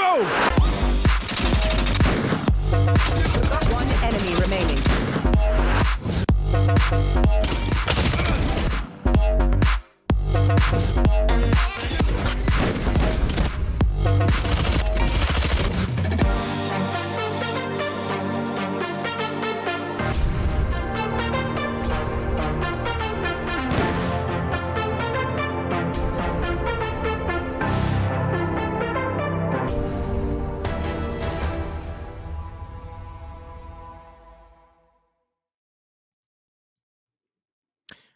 go! One enemy remaining.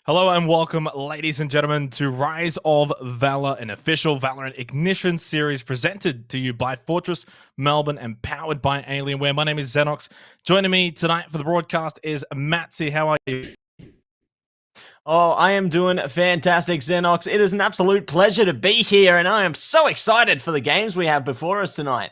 Hello and welcome, ladies and gentlemen, to Rise of Valor, an official Valorant Ignition series presented to you by Fortress Melbourne and powered by Alienware. My name is Xenox. Joining me tonight for the broadcast is Matzy. How are you? Oh, I am doing fantastic, Xenox. It is an absolute pleasure to be here, and I am so excited for the games we have before us tonight.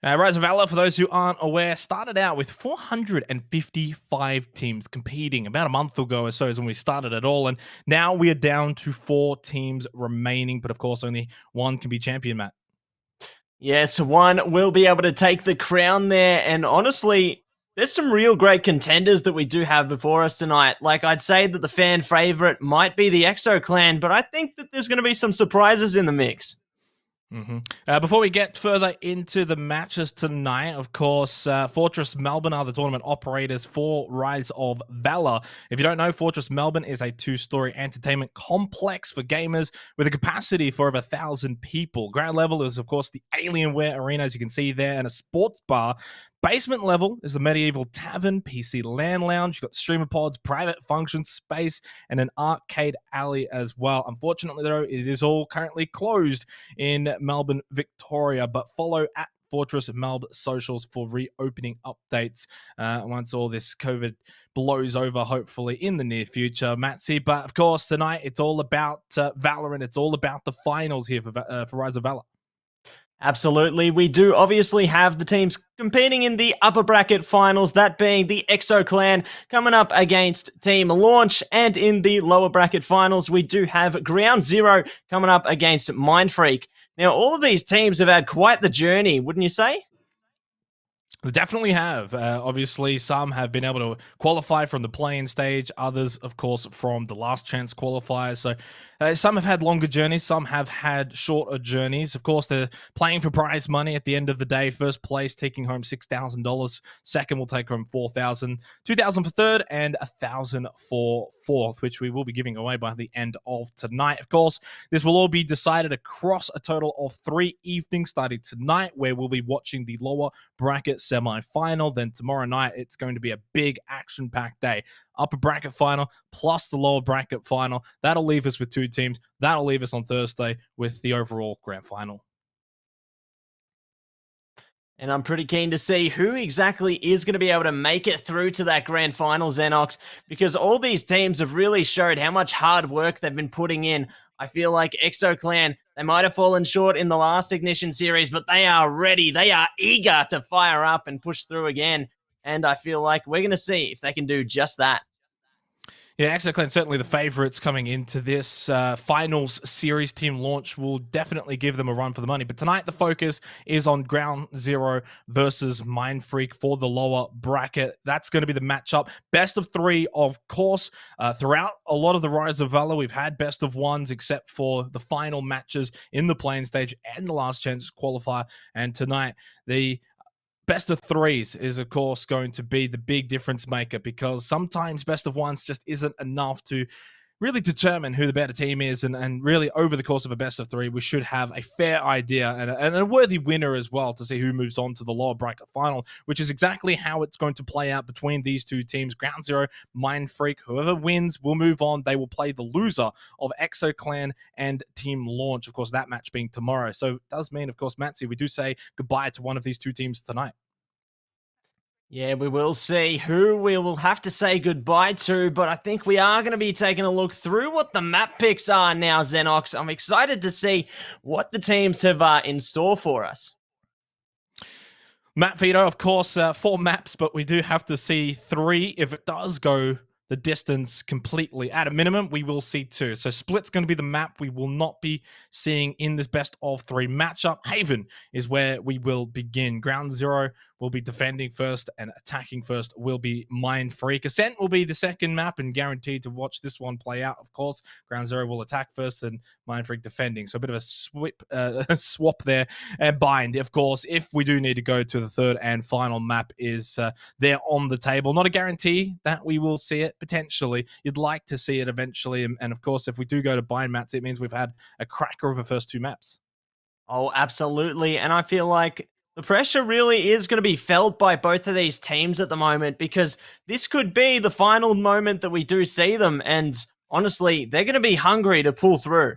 Rise of Valor, for those who aren't aware, started out with 455 teams competing about a month ago or so is when we started it all, and now we are down to 4 teams remaining, but of course only one can be champion, Matt. Yes, one will be able to take the crown there, and honestly, there's some real great contenders that we do have before us tonight. Like, I'd say that the fan favorite might be the EXO clan, but I think that there's going to be some surprises in the mix. Before we get further into the matches tonight, of course, Fortress Melbourne are the tournament operators for Rise of Valor. If you don't know, Fortress Melbourne is a 2-story entertainment complex for gamers with a capacity for over 1,000 people. Ground level is, of course, the Alienware Arena, as you can see there, and a sports bar. Basement level is the Medieval Tavern, PC LAN Lounge. You've got streamer pods, private function space, and an arcade alley as well. Unfortunately, though, it is all currently closed in Melbourne, Victoria, but follow at Fortress Melbourne socials for reopening updates once all this COVID blows over, hopefully in the near future, Matzy. But of course, tonight it's all about Valorant. It's all about the finals here for Rise of Valor. Absolutely. We do obviously have the teams competing in the upper bracket finals, that being the EXO clan coming up against Team Launch, and in the lower bracket finals, we do have Ground Zero coming up against Mindfreak. Now, all of these teams have had quite the journey, wouldn't you say? They definitely have. Obviously, some have been able to qualify from the play-in stage. Others, of course, from the last chance qualifiers. So some have had longer journeys. Some have had shorter journeys. Of course, they're playing for prize money at the end of the day. First place taking home $6,000. Second will take home $4,000. $2,000 for third and $1,000 for fourth, which we will be giving away by the end of tonight. Of course, this will all be decided across a total of 3 evenings starting tonight, where we'll be watching the lower bracket semi-final. Then tomorrow night it's going to be a big action-packed day. Upper bracket final plus the lower bracket final. That'll leave us with 2 teams. That'll leave us on Thursday with the overall grand final. And I'm pretty keen to see who exactly is going to be able to make it through to that grand final, Xenox, because all these teams have really showed how much hard work they've been putting in. I feel like EXO clan, they might have fallen short in the last Ignition series, but they are ready. They are eager to fire up and push through again. And I feel like we're going to see if they can do just that. Yeah, EXO clan certainly the favorites coming into this finals series. Team Launch will definitely give them a run for the money. But tonight the focus is on Ground Zero versus Mindfreak for the lower bracket. That's going to be the matchup. Best of 3, of course. Throughout a lot of the Rise of Valor, we've had best of 1s except for the final matches in the playing stage and the last chance qualifier. And tonight, the best of 3s is, of course, going to be the big difference maker, because sometimes best of 1s just isn't enough to really determine who the better team is. And really, over the course of a best of 3, we should have a fair idea and a worthy winner as well to see who moves on to the lower bracket final, which is exactly how it's going to play out between these 2 teams. Ground Zero, Mindfreak, whoever wins will move on. They will play the loser of EXO clan and Team Launch. Of course, that match being tomorrow. So it does mean, of course, Matzy, we do say goodbye to one of these 2 teams tonight. Yeah, we will see who we will have to say goodbye to, but I think we are going to be taking a look through what the map picks are now, Xenox. I'm excited to see what the teams have in store for us. Map Veto, of course, 4 maps, but we do have to see 3 if it does go the distance completely. At a minimum, we will see 2. So Split's going to be the map we will not be seeing in this best of 3 matchup. Haven is where we will begin. Ground Zero will be defending first, and attacking first will be Mindfreak. Ascent will be the second map, and guaranteed to watch this one play out, of course. Ground Zero will attack first, and Mindfreak defending. So a bit of a swap there. And Bind, of course, if we do need to go to the third and final map, is there on the table. Not a guarantee that we will see it. Potentially, you'd like to see it eventually. And of course, if we do go to Bind maps, it means we've had a cracker of the first 2 maps. Oh, absolutely. And I feel like the pressure really is going to be felt by both of these teams at the moment, because this could be the final moment that we do see them. And honestly, they're going to be hungry to pull through.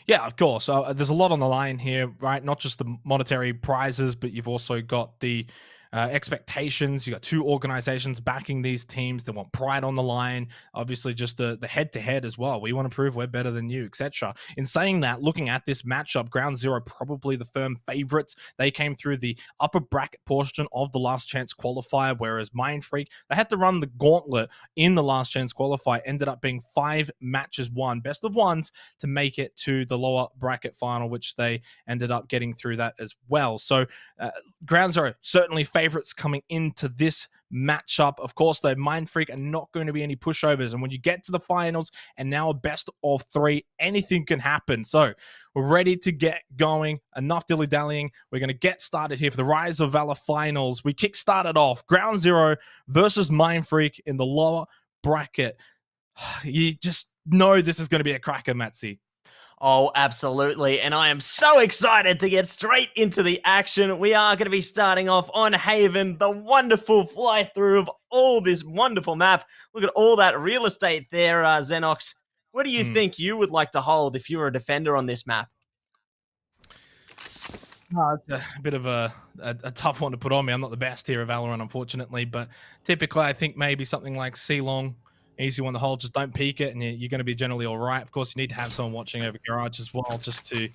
Yeah, of course. There's a lot on the line here, right? Not just the monetary prizes, but you've also got the expectations. You got 2 organizations backing these teams. They want pride on the line. Obviously, just the head-to-head as well. We want to prove we're better than you, etc. In saying that, looking at this matchup, Ground Zero probably the firm favorites. They came through the upper bracket portion of the last chance qualifier, whereas Mindfreak, they had to run the gauntlet in the last chance qualifier. Ended up being 5 matches won, best of ones, to make it to the lower bracket final, which they ended up getting through that as well. So Ground Zero certainly favorites coming into this matchup. Of course, though, Mindfreak are not going to be any pushovers. And when you get to the finals and now a best of 3, anything can happen. So we're ready to get going. Enough dilly-dallying. We're going to get started here for the Rise of Valor finals. We kick-started off Ground Zero versus Mindfreak in the lower bracket. You just know this is going to be a cracker, Matzy. Oh, absolutely. And I am so excited to get straight into the action. We are going to be starting off on Haven, the wonderful fly through of all this wonderful map. Look at all that real estate there, Xenox. What do you think you would like to hold if you were a defender on this map? It's a bit of a tough one to put on me. I'm not the best here at Valorant, unfortunately, but typically I think maybe something like C-Long. Easy one to hold, just don't peek it, and you're going to be generally all right. Of course, you need to have someone watching over Garage as well, just to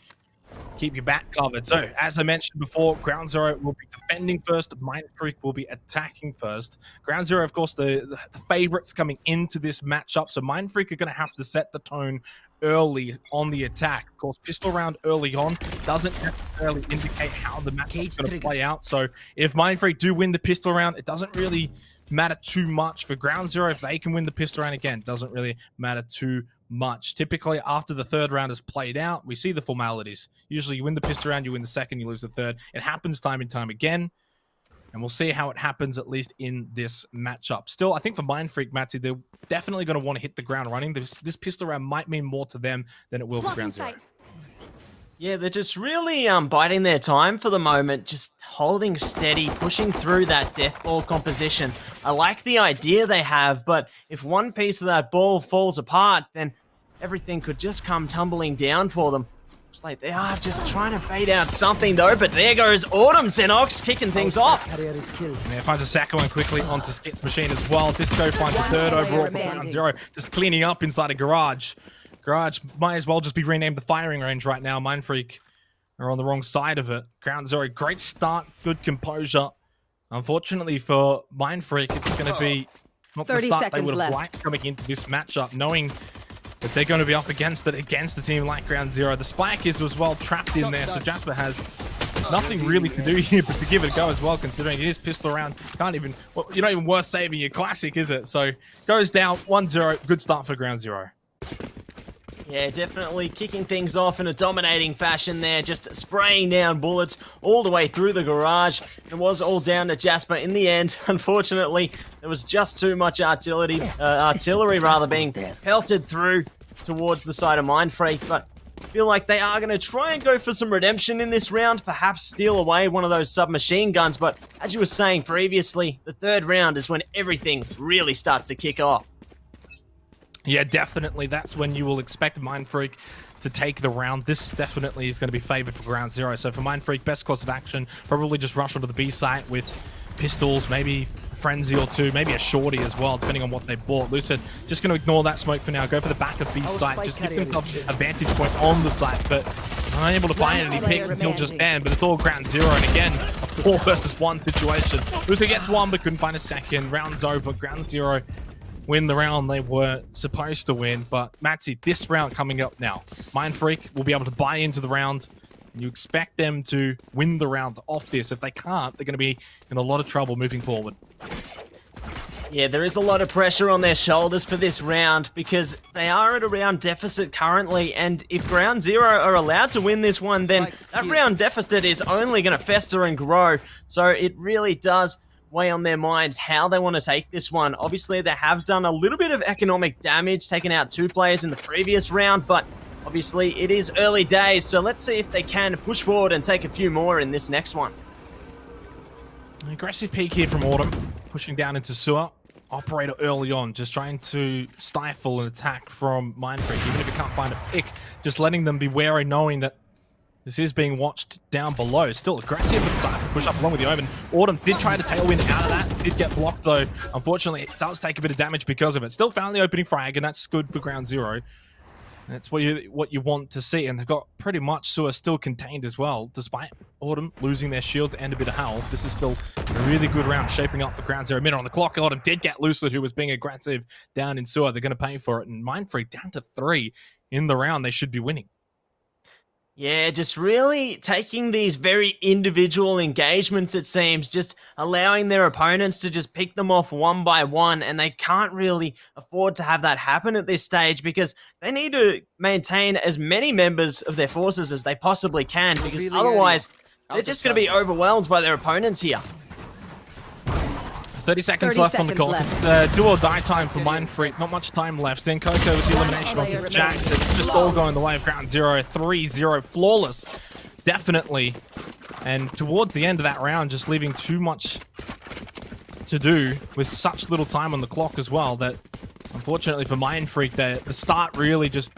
keep your back covered. So, as I mentioned before, Ground Zero will be defending first. Mindfreak will be attacking first. Ground Zero, of course, the favorites coming into this matchup. So, Mindfreak are going to have to set the tone early on the attack. Of course, pistol round early on doesn't necessarily indicate how the match is going to play out. So, if Mindfreak do win the pistol round, it doesn't really matter too much. For Ground Zero, if they can win the pistol round again, doesn't really matter too much. Typically, after the third round is played out, we see the formalities. Usually, you win the pistol round, you win the second, you lose the third. It happens time and time again, and we'll see how it happens, at least in this matchup. Still, I think for Mindfreak, Matsy, they're definitely going to want to hit the ground running. This pistol round might mean more to them than it will for Ground Zero. Yeah, they're just really biding their time for the moment, just holding steady, pushing through that death ball composition. I like the idea they have, but if one piece of that ball falls apart, then everything could just come tumbling down for them. It's like they are just trying to bait out something, though, but there goes Autumn Xenox kicking things off. Yeah, finds a second one quickly onto Skit's machine as well. Disco finds a third overall for Ground Zero, just cleaning up inside a Garage. Garage might as well just be renamed the firing range right now. Mindfreak are on the wrong side of it. Ground Zero, great start, good composure. Unfortunately for Mindfreak, it's going to be not the start they would have liked coming into this matchup, knowing that they're going to be up against it against a team like Ground Zero. The spike is as well trapped in there, so Jasper has nothing really to do here but to give it a go as well, considering it is pistol round. Can't even, well, you're not even worth saving your classic, is it? So goes down 1-0. Good start for Ground Zero. Yeah, definitely kicking things off in a dominating fashion there, just spraying down bullets all the way through the Garage. It was all down to Jasper in the end. Unfortunately, there was just too much artillery being pelted through towards the side of Mindfreak, but I feel like they are going to try and go for some redemption in this round, perhaps steal away one of those submachine guns, but as you were saying previously, the third round is when everything really starts to kick off. Yeah, definitely. That's when you will expect Mindfreak to take the round. This definitely is going to be favored for Ground Zero. So for Mindfreak, best course of action, probably just rush onto the B site with pistols, maybe Frenzy or two, maybe a shorty as well, depending on what they bought. Lucid just going to ignore that smoke for now. Go for the back of B site. Just give themselves a vantage point on the site, but unable to find any picks until just then. But it's all Ground Zero, and again, a 4 versus 1 situation. Lucid gets one, but couldn't find a second. Round's over. Ground Zero win the round they were supposed to win. But Matsy, this round coming up now, Mindfreak will be able to buy into the round. You expect them to win the round off this. If they can't, they're going to be in a lot of trouble moving forward. Yeah, there is a lot of pressure on their shoulders for this round because they are at a round deficit currently, and if Ground Zero are allowed to win this one, then that round deficit is only going to fester and grow. So it really does weigh on their minds how they want to take this one. Obviously, they have done a little bit of economic damage, taking out 2 players in the previous round, but obviously it is early days, so let's see if they can push forward and take a few more in this next one. An aggressive peek here from Autumn, pushing down into sewer. Operator early on, just trying to stifle an attack from Mindfreak. Even if you can't find a pick, just letting them be wary, knowing that this is being watched down below. Still aggressive with Cypher push up along with the Omen. Autumn did try to tailwind out of that. Did get blocked though. Unfortunately, it does take a bit of damage because of it. Still found the opening frag, and that's good for Ground Zero. That's what you want to see, and they've got pretty much Sewer still contained as well, despite Autumn losing their shields and a bit of health. This is still a really good round shaping up for Ground Zero. A minute on the clock. Autumn did get Lucid, who was being aggressive down in Sewer. They're going to pay for it, and Mindfreak down to 3 in the round. They should be winning. Yeah, just really taking these very individual engagements, it seems, just allowing their opponents to just pick them off one by one, and they can't really afford to have that happen at this stage because they need to maintain as many members of their forces as they possibly can, because otherwise they're just going to be overwhelmed by their opponents here. 30 seconds left on the clock. Do or die time for Mindfreak. Not much time left. Then Coco with the elimination of Jax. It's just all going the way of Ground Zero. 3-0. Flawless. Definitely. And towards the end of that round, just leaving too much to do with such little time on the clock as well, that unfortunately for Mindfreak, the start really just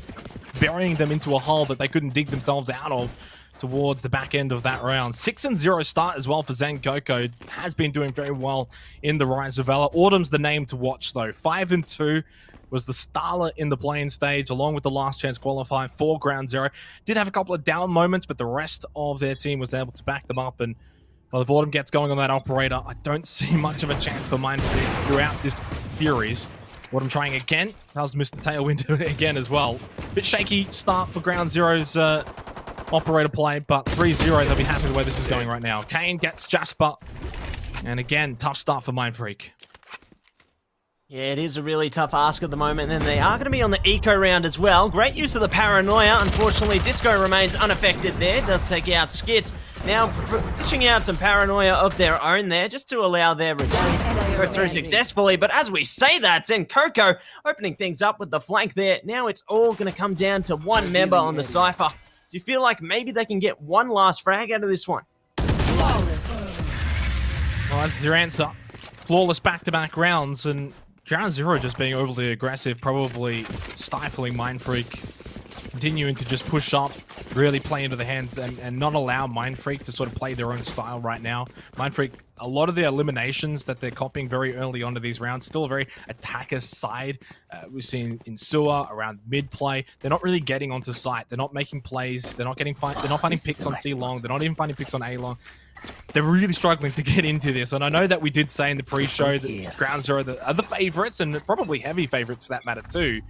burying them into a hole that they couldn't dig themselves out of towards the back end of that round. 6-0 start as well for Zen Coco. Has been doing very well in the Rise of Valour. Autumn's the name to watch though. 5-2 was the starlet in the playing stage, along with the last chance qualifying for Ground Zero. Did have a couple of down moments, but the rest of their team was able to back them up. And well, if Autumn gets going on that operator, I don't see much of a chance for Mindfreak throughout this series. Autumn trying again. How's Mr. Tailwind again as well. Bit shaky start for Ground Zero's operator play, but 3-0, they'll be happy with where this is going right now. Kane gets Jasper, and again, tough start for Mindfreak. Yeah, it is a really tough ask at the moment, and they are going to be on the eco round as well. Great use of the paranoia. Unfortunately, Disco remains unaffected there. Does take out Skits. Now, pushing out some paranoia of their own there, just to allow their retreat to go through successfully. But as we say that, Zen Coco opening things up with the flank there. Now it's all going to come down to one member on the Cypher. Do you feel like maybe they can get one last frag out of this one? Well, that's your answer. Flawless back-to-back rounds, and Ground Zero just being overly aggressive, probably stifling Mindfreak, continuing to just push up, really play into the hands, and not allow Mindfreak to sort of play their own style right now. Mindfreak, a lot of the eliminations that they're copying very early onto these rounds, still a very attacker side. We've seen in Sewer, around mid-play, they're not really getting onto site. They're not making plays. They're not finding picks on C-long. They're not even finding picks on A-long. They're really struggling to get into this, and I know that we did say in the pre-show that Ground Zero are the favorites, and probably heavy favorites for that matter too.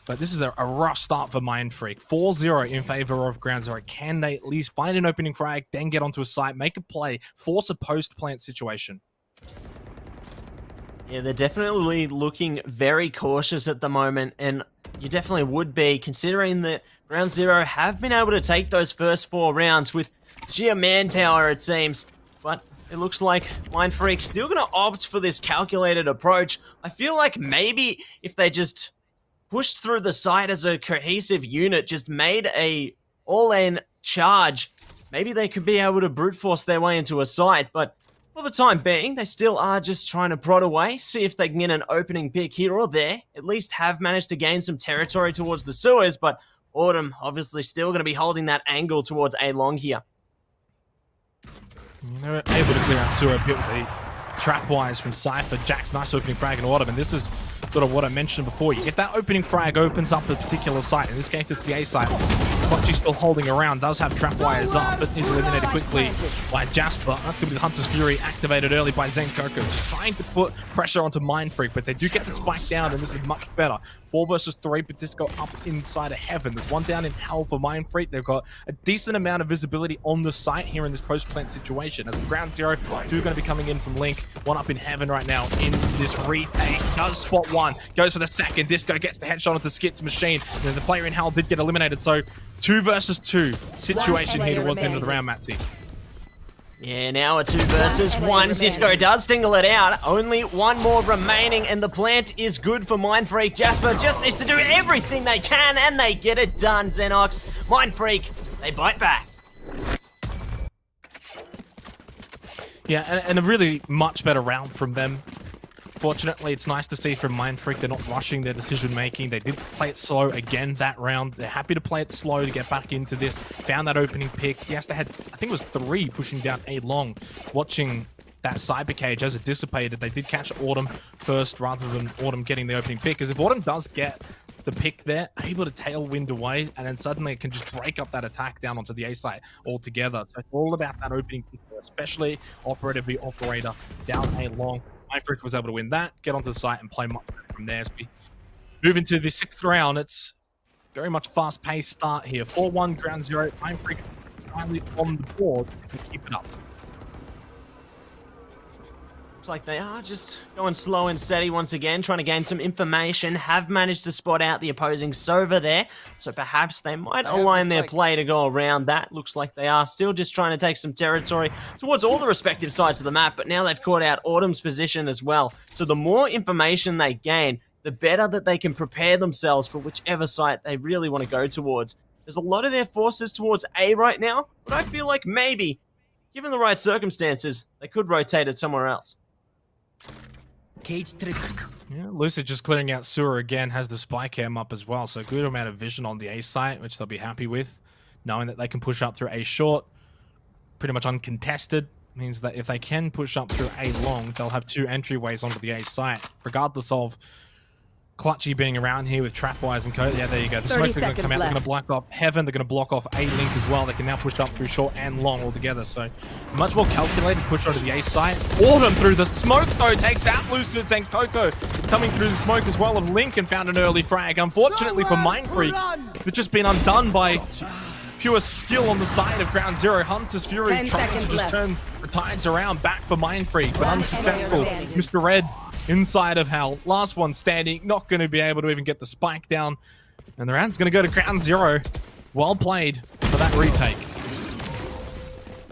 But this is a rough start for Mindfreak. 4-0 in favor of Ground Zero. Can they at least find an opening frag, then get onto a site, make a play, force a post-plant situation? Yeah, they're definitely looking very cautious at the moment, and you definitely would be, considering that Ground Zero have been able to take those first 4 rounds with sheer manpower, it seems. But it looks like Mindfreak's still going to opt for this calculated approach. I feel like maybe if they just pushed through the site as a cohesive unit, just made a all-in charge, maybe they could be able to brute force their way into a site. But for the time being, they still are just trying to prod away, see if they can get an opening pick here or there, at least have managed to gain some territory towards the sewers. But Autumn obviously still going to be holding that angle towards A-long here. They're able to clear out Sewer a bit with the trap wires from Cypher. Jack's nice opening frag in Autumn, and this is sort of what I mentioned before. You get that opening frag, opens up a particular site. In this case, it's the A site. Clutchy's still holding around, does have trap wires up, but is eliminated quickly by Jasper. That's going to be the Hunter's Fury activated early by Zencoco, just trying to put pressure onto Mindfreak, but they do get the spike down, and this is much better. 4 versus 3, but this go up inside of Heaven. There's one down in Hell for Mindfreak. They've got a decent amount of visibility on the site here in this post-plant situation. As Ground Zero, 2 are going to be coming in from Link. 1 up in Heaven right now in this retake. Does spot 1. Goes for the second. Disco gets the headshot onto Skit's machine. And then the player in Hell did get eliminated. So 2 versus 2 situation here towards the end of the round, Matsy. Yeah, now a 2 versus 1. Disco does single it out. Only 1 more remaining, and the plant is good for Mindfreak. Jasper just needs to do everything they can, and they get it done, Xenox. Mindfreak, they bite back. Yeah, and a really much better round from them. Fortunately, it's nice to see from Mindfreak they're not rushing their decision-making. They did play it slow again that round. They're happy to play it slow to get back into this. Found that opening pick. Yes, they had, I think it was 3 pushing down A long. Watching that cyber cage as it dissipated, they did catch Autumn first rather than Autumn getting the opening pick. Because if Autumn does get the pick there, able to tailwind away, and then suddenly it can just break up that attack down onto the A site altogether. So it's all about that opening pick, especially operator v operator down A long. Mindfreak was able to win that, get onto the site, and play much better from there. As we move into the 6th round, it's very much fast-paced start here. 4-1, Ground Zero. Mindfreak finally on the board and keep it up. Looks like they are just going slow and steady once again, trying to gain some information. Have managed to spot out the opposing Sova there, so perhaps they might align their play to go around that. Looks like they are still just trying to take some territory towards all the respective sides of the map, but now they've caught out Autumn's position as well. So the more information they gain, the better that they can prepare themselves for whichever site they really want to go towards. There's a lot of their forces towards A right now, but I feel like maybe, given the right circumstances, they could rotate it somewhere else. Cage trip. Yeah, Lucid just clearing out Sewer again, has the spy cam up as well, so a good amount of vision on the A site, which they'll be happy with, knowing that they can push up through A short, pretty much uncontested. Means that if they can push up through A long, they'll have 2 entryways onto the A site, regardless of Clutchy being around here with trap wires and code. Yeah, there you go. The smokes are going to come out. They're going to block off Heaven. They're going to block off A link as well. They can now push up through short and long altogether. So much more calculated push onto the A site. Autumn through the smoke though takes out Lucid and Coco coming through the smoke as well of Link and found an early frag. Unfortunately for Mindfreak, they've just been undone by pure skill on the side of Ground Zero. Hunter's Fury trying to just turn the tides around back for Mindfreak, but unsuccessful. Mr. Red inside of Hell. Last one standing, not going to be able to even get the spike down. And the round's going to go to Ground Zero. Well played for that retake.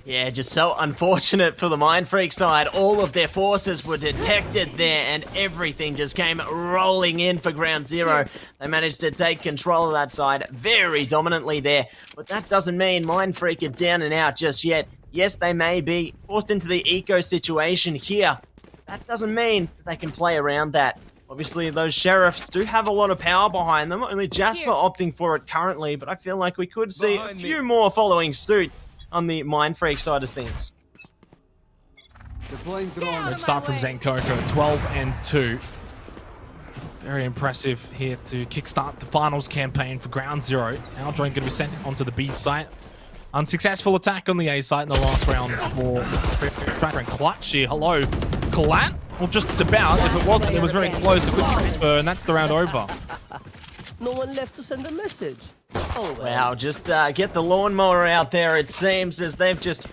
Yeah, just so unfortunate for the Mindfreak side. All of their forces were detected there, and everything just came rolling in for Ground Zero. They managed to take control of that side very dominantly there, but that doesn't mean Mindfreak are down and out just yet. Yes, they may be forced into the eco situation here. That doesn't mean that they can play around that. Obviously, those sheriffs do have a lot of power behind them. Only Jasper opting for it currently, but I feel like we could see a few more following suit on the Mindfreak side of things. Let's start from Zencoco, 12 and 2. Very impressive here to kickstart the finals campaign for Ground Zero. Aldrin going to be sent onto the B site. Unsuccessful attack on the A site in the last round for Tracker and Clutch here. Hello, Collat? Well, just about. If it wasn't, it was very close. A good transfer, and that's the round over. No one left to send a message. Oh, Wow, just get the lawnmower out there, it seems, as they've just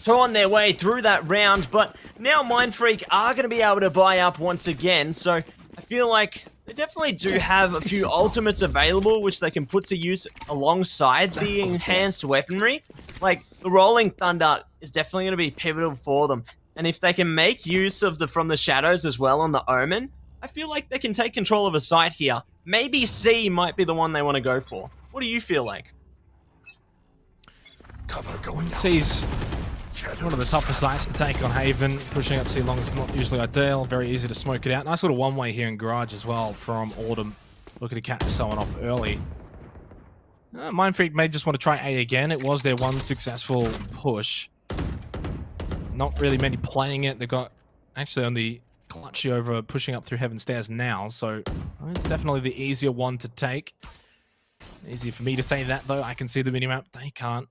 torn their way through that round. But now Mindfreak are going to be able to buy up once again, so I feel like they definitely do have a few ultimates available, which they can put to use alongside the enhanced weaponry. Like, the Rolling Thunder is definitely going to be pivotal for them. And if they can make use of the From the Shadows as well on the Omen, I feel like they can take control of a site here. Maybe C might be the one they want to go for. What do you feel like? Cover going. C's one of the tougher sites to take on Haven. Pushing up C long is not usually ideal. Very easy to smoke it out. Nice little one-way here in Garage as well from Autumn. Looking to catch someone off early. Mindfreak may just want to try A again. It was their one successful push. Not really many playing it. They've got actually on the Clutchy over pushing up through Heaven Stairs now, so it's definitely the easier one to take. Easier for me to say that, though. I can see the minimap. They can't.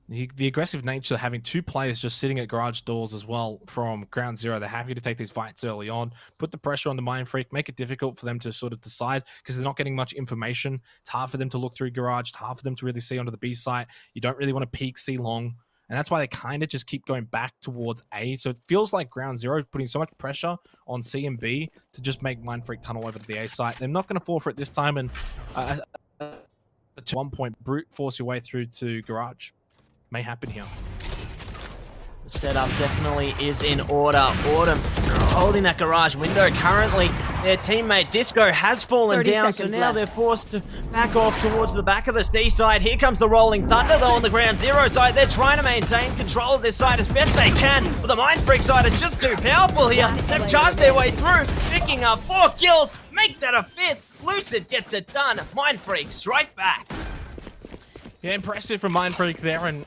The aggressive nature of having two players just sitting at garage doors as well from Ground Zero. They're happy to take these fights early on, put the pressure on the Mindfreak, make it difficult for them to sort of decide because they're not getting much information. It's hard for them to look through garage. It's hard for them to really see onto the B site. You don't really want to peek C long. And that's why they kind of just keep going back towards A. So it feels like Ground Zero is putting so much pressure on C and B to just make Mindfreak tunnel over to the A site. They're not going to fall for it this time. And the 1 point brute force your way through to garage may happen here. The setup definitely is in order. Autumn holding that garage window. Currently, their teammate Disco has fallen down, so now they're forced to back off towards the back of the C side. Here comes the Rolling Thunder, though, on the Ground Zero side. They're trying to maintain control of this side as best they can, but the Mindfreak side is just too powerful here. They've charged their way through, picking up 4 kills, make that a 5th. Lucid gets it done. Mindfreak strike back. Yeah, impressive from Mindfreak there, and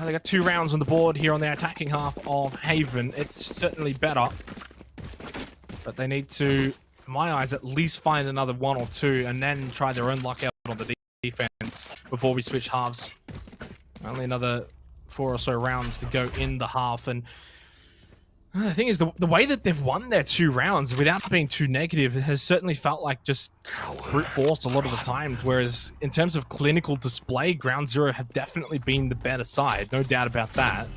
they got 2 rounds on the board here on their attacking half of Haven. It's certainly better, but they need to, in my eyes, at least find another 1 or 2 and then try their own luck out on the defense before we switch halves. Only another 4 or so rounds to go in the half, and the thing is, the way that they've won their 2 rounds without being too negative has certainly felt like just brute force a lot of the times, whereas in terms of clinical display, Ground Zero have definitely been the better side, no doubt about that.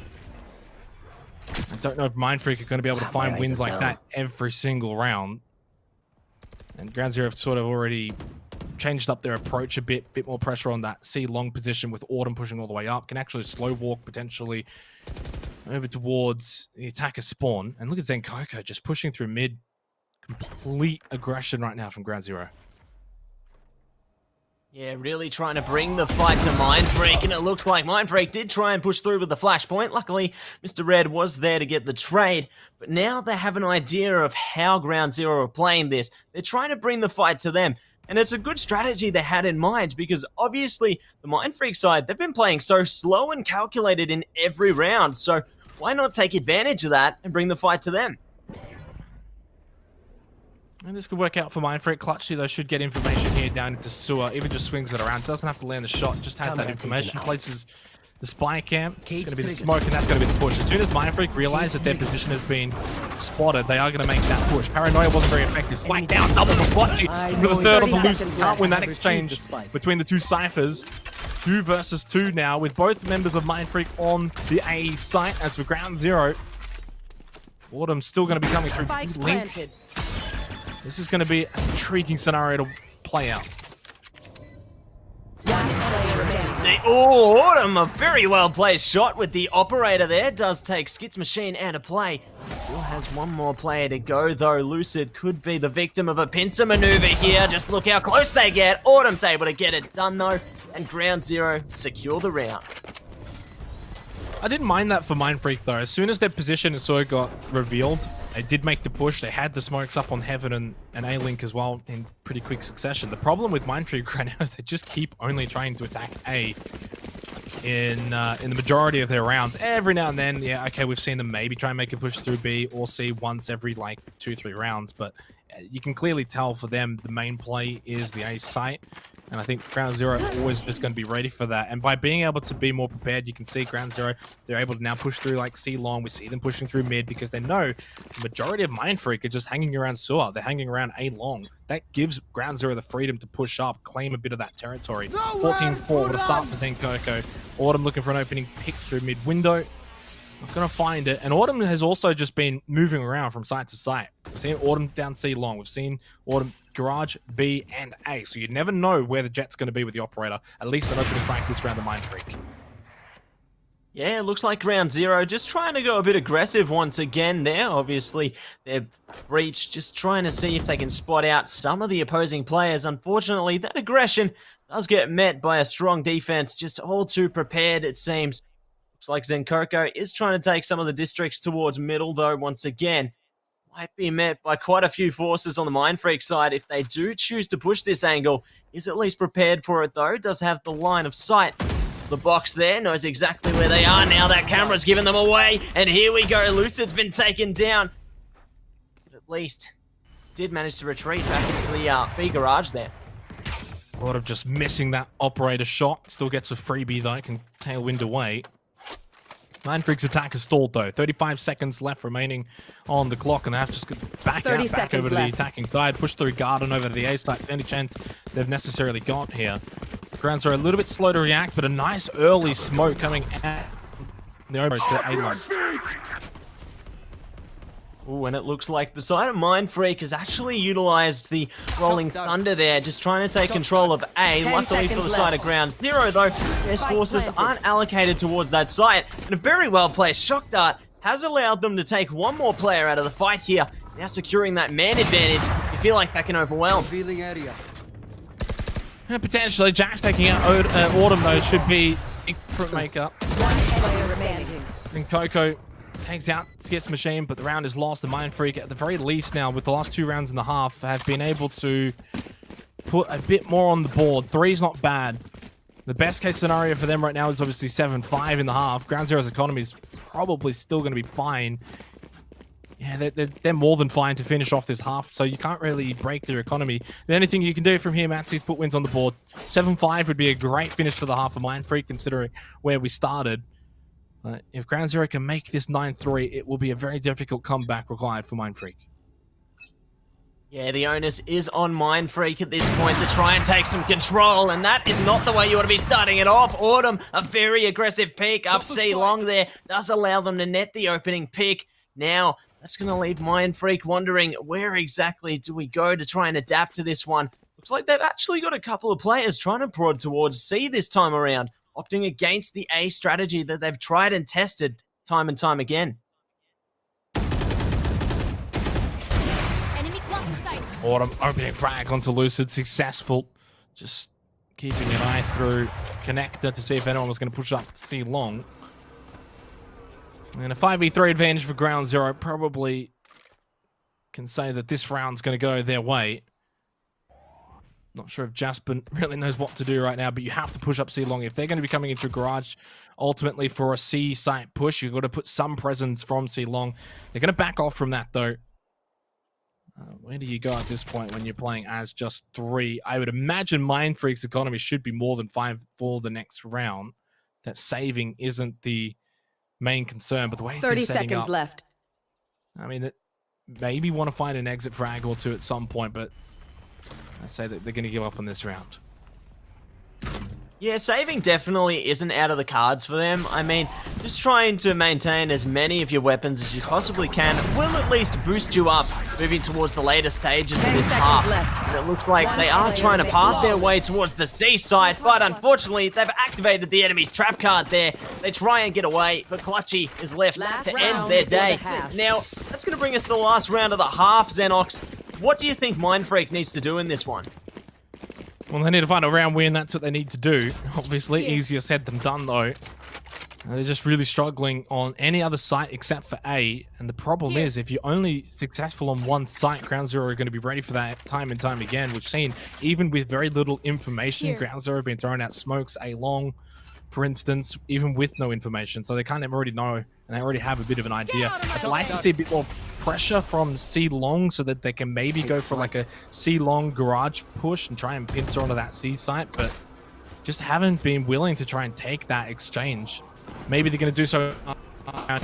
I don't know if Mindfreak are going to be able to find wins like that every single round. And Ground Zero have sort of already changed up their approach a bit more pressure on that C long position with Autumn pushing all the way up, can actually slow walk potentially over towards the attacker spawn. And look at Zenkoko just pushing through mid. Complete aggression right now from Ground Zero. Yeah, really trying to bring the fight to Mindfreak, and it looks like Mindfreak did try and push through with the flashpoint. Luckily, Mr. Red was there to get the trade, but now they have an idea of how Ground Zero are playing this. They're trying to bring the fight to them, and it's a good strategy they had in mind because obviously the Mindfreak side, they've been playing so slow and calculated in every round, so why not take advantage of that and bring the fight to them? And this could work out for Mindfreak. Clutchy, though, should get information here down into sewer. Even just swings it around. Doesn't have to land the shot. Just has that information. Places the spy camp. It's going to be the smoke, and that's going to be the push. As soon as Mindfreak realize that their position has been spotted, they are going to make that push. Paranoia wasn't very effective. Spike down, double from Clutchy. With a third on the loose. Can't win that exchange between the 2 ciphers. 2 versus 2 now, with both members of Mindfreak on the A site. As for Ground Zero, Autumn's still going to be coming through Link. This is going to be an intriguing scenario to play out. Oh, Autumn, a very well placed shot with the operator there. Does take Skit's machine out of play. Still has 1 more player to go, though. Lucid could be the victim of a pincer maneuver here. Just look how close they get. Autumn's able to get it done, though. And Ground Zero secure the round. I didn't mind that for Mindfreak, though. As soon as their position sort of got revealed, they did make the push. They had the smokes up on Heaven and A-Link as well in pretty quick succession. The problem with Mindfreak right now is they just keep only trying to attack A in the majority of their rounds. Every now and then, yeah, okay, we've seen them maybe try and make a push through B or C once every, like, 2-3 rounds. But you can clearly tell for them the main play is the A site. And I think Ground Zero are always just going to be ready for that. And by being able to be more prepared, you can see Ground Zero, they're able to now push through like C long. We see them pushing through mid because they know the majority of Mindfreak are just hanging around sewer. They're hanging around A long. That gives Ground Zero the freedom to push up, claim a bit of that territory. 14-4, what a start for Zenkoko. Autumn looking for an opening pick through mid window. Not going to find it. And Autumn has also just been moving around from site to site. We've seen Autumn down C long. We've seen Autumn garage, B, and A. So you never know where the jet's going to be with the operator. At least an opening practice round the Mindfreak. Yeah, it looks like Ground Zero just trying to go a bit aggressive once again there. Obviously, they're breach, just trying to see if they can spot out some of the opposing players. Unfortunately, that aggression does get met by a strong defense. Just all too prepared, it seems. Looks like Zenkoko is trying to take some of the districts towards middle, though, once again. Might be met by quite a few forces on the Mindfreak side if they do choose to push this angle. Is at least prepared for it, though. Does have the line of sight. The box there knows exactly where they are now. That camera's given them away. And here we go. Lucid's been taken down. least did manage to retreat back into the B garage there. Autumn just missing that operator shot. Still gets a freebie though, can tailwind away. Mindfreak's attack is stalled though. 35 seconds left remaining on the clock, and they have to just get back out, back over to the attacking side, push through Garden over to the A side. It's the only chance they've necessarily got here. Grounds are a little bit slow to react, but a nice early smoke coming at the over to A line. Ooh, and it looks like the side of Mindfreak has actually utilized the Rolling Thunder there, just trying to take control of A. Luckily for the side of Ground Zero, though, their forces aren't allocated towards that site. And a very well-placed shock dart has allowed them to take one more player out of the fight here. Now securing that man advantage, you feel like that can overwhelm. Potentially, Jack's taking out Autumn though, should be front makeup. One player remaining. And Coco takes out Skits Machine, but the round is lost. The Mindfreak, at the very least now, with the last 2 rounds and a half, have been able to put a bit more on the board. 3's not bad. The best case scenario for them right now is obviously 7-5 in the half. Ground Zero's economy is probably still going to be fine. Yeah, they're more than fine to finish off this half, so you can't really break their economy. The only thing you can do from here, Matsy, is put wins on the board. 7-5 would be a great finish for the half of Mindfreak, considering where we started. If Ground Zero can make this 9-3, it will be a very difficult comeback required for Mindfreak. Yeah, the onus is on Mindfreak at this point to try and take some control, and that is not the way you want to be starting it off. Autumn, a very aggressive pick up C long there, does allow them to net the opening pick. Now, that's going to leave Mindfreak wondering where exactly do we go to try and adapt to this one. Looks like they've actually got a couple of players trying to prod towards C this time around, opting against the A strategy that they've tried and tested time and time again. Autumn opening frag onto Lucid, successful. Just keeping an eye through Connector to see if anyone was going to push up to C long. And a 5v3 advantage for Ground Zero. Probably can say that this round's going to go their way. Not sure if Jasper really knows what to do right now, but you have to push up C long. If they're going to be coming into a garage, ultimately for a C site push, you've got to put some presence from C long. They're going to back off from that, though. Where do you go at this point when you're playing as just 3? I would imagine Mindfreak's economy should be more than 5 for the next round. That saving isn't the main concern, but the way 30 they're setting seconds up, left. I mean, maybe want to find an exit frag or 2 at some point, but I say that they're going to give up on this round. Yeah, saving definitely isn't out of the cards for them. I mean, just trying to maintain as many of your weapons as you possibly can will at least boost you up moving towards the later stages of this half. And it looks like they are trying to path their way towards the C side, but unfortunately, they've activated the enemy's trap card there. They try and get away, but Clutchy is left to end their day. Now, that's going to bring us to the last round of the half, Xenox. What do you think Mindfreak needs to do in this one? Well, they need to find a round win. That's what they need to do. Obviously, easier said than done, though. They're just really struggling on any other site except for A. And the problem is, if you're only successful on one site, Ground Zero are going to be ready for that time and time again. We've seen, even with very little information, Ground Zero have been throwing out smokes A long, for instance, even with no information. So they kind of already know, and they already have a bit of an idea. I'd like to see a bit more pressure from C long so that they can maybe go for like a C long garage push and try and pincer onto that C site, but just haven't been willing to try and take that exchange. Maybe they're going to do so.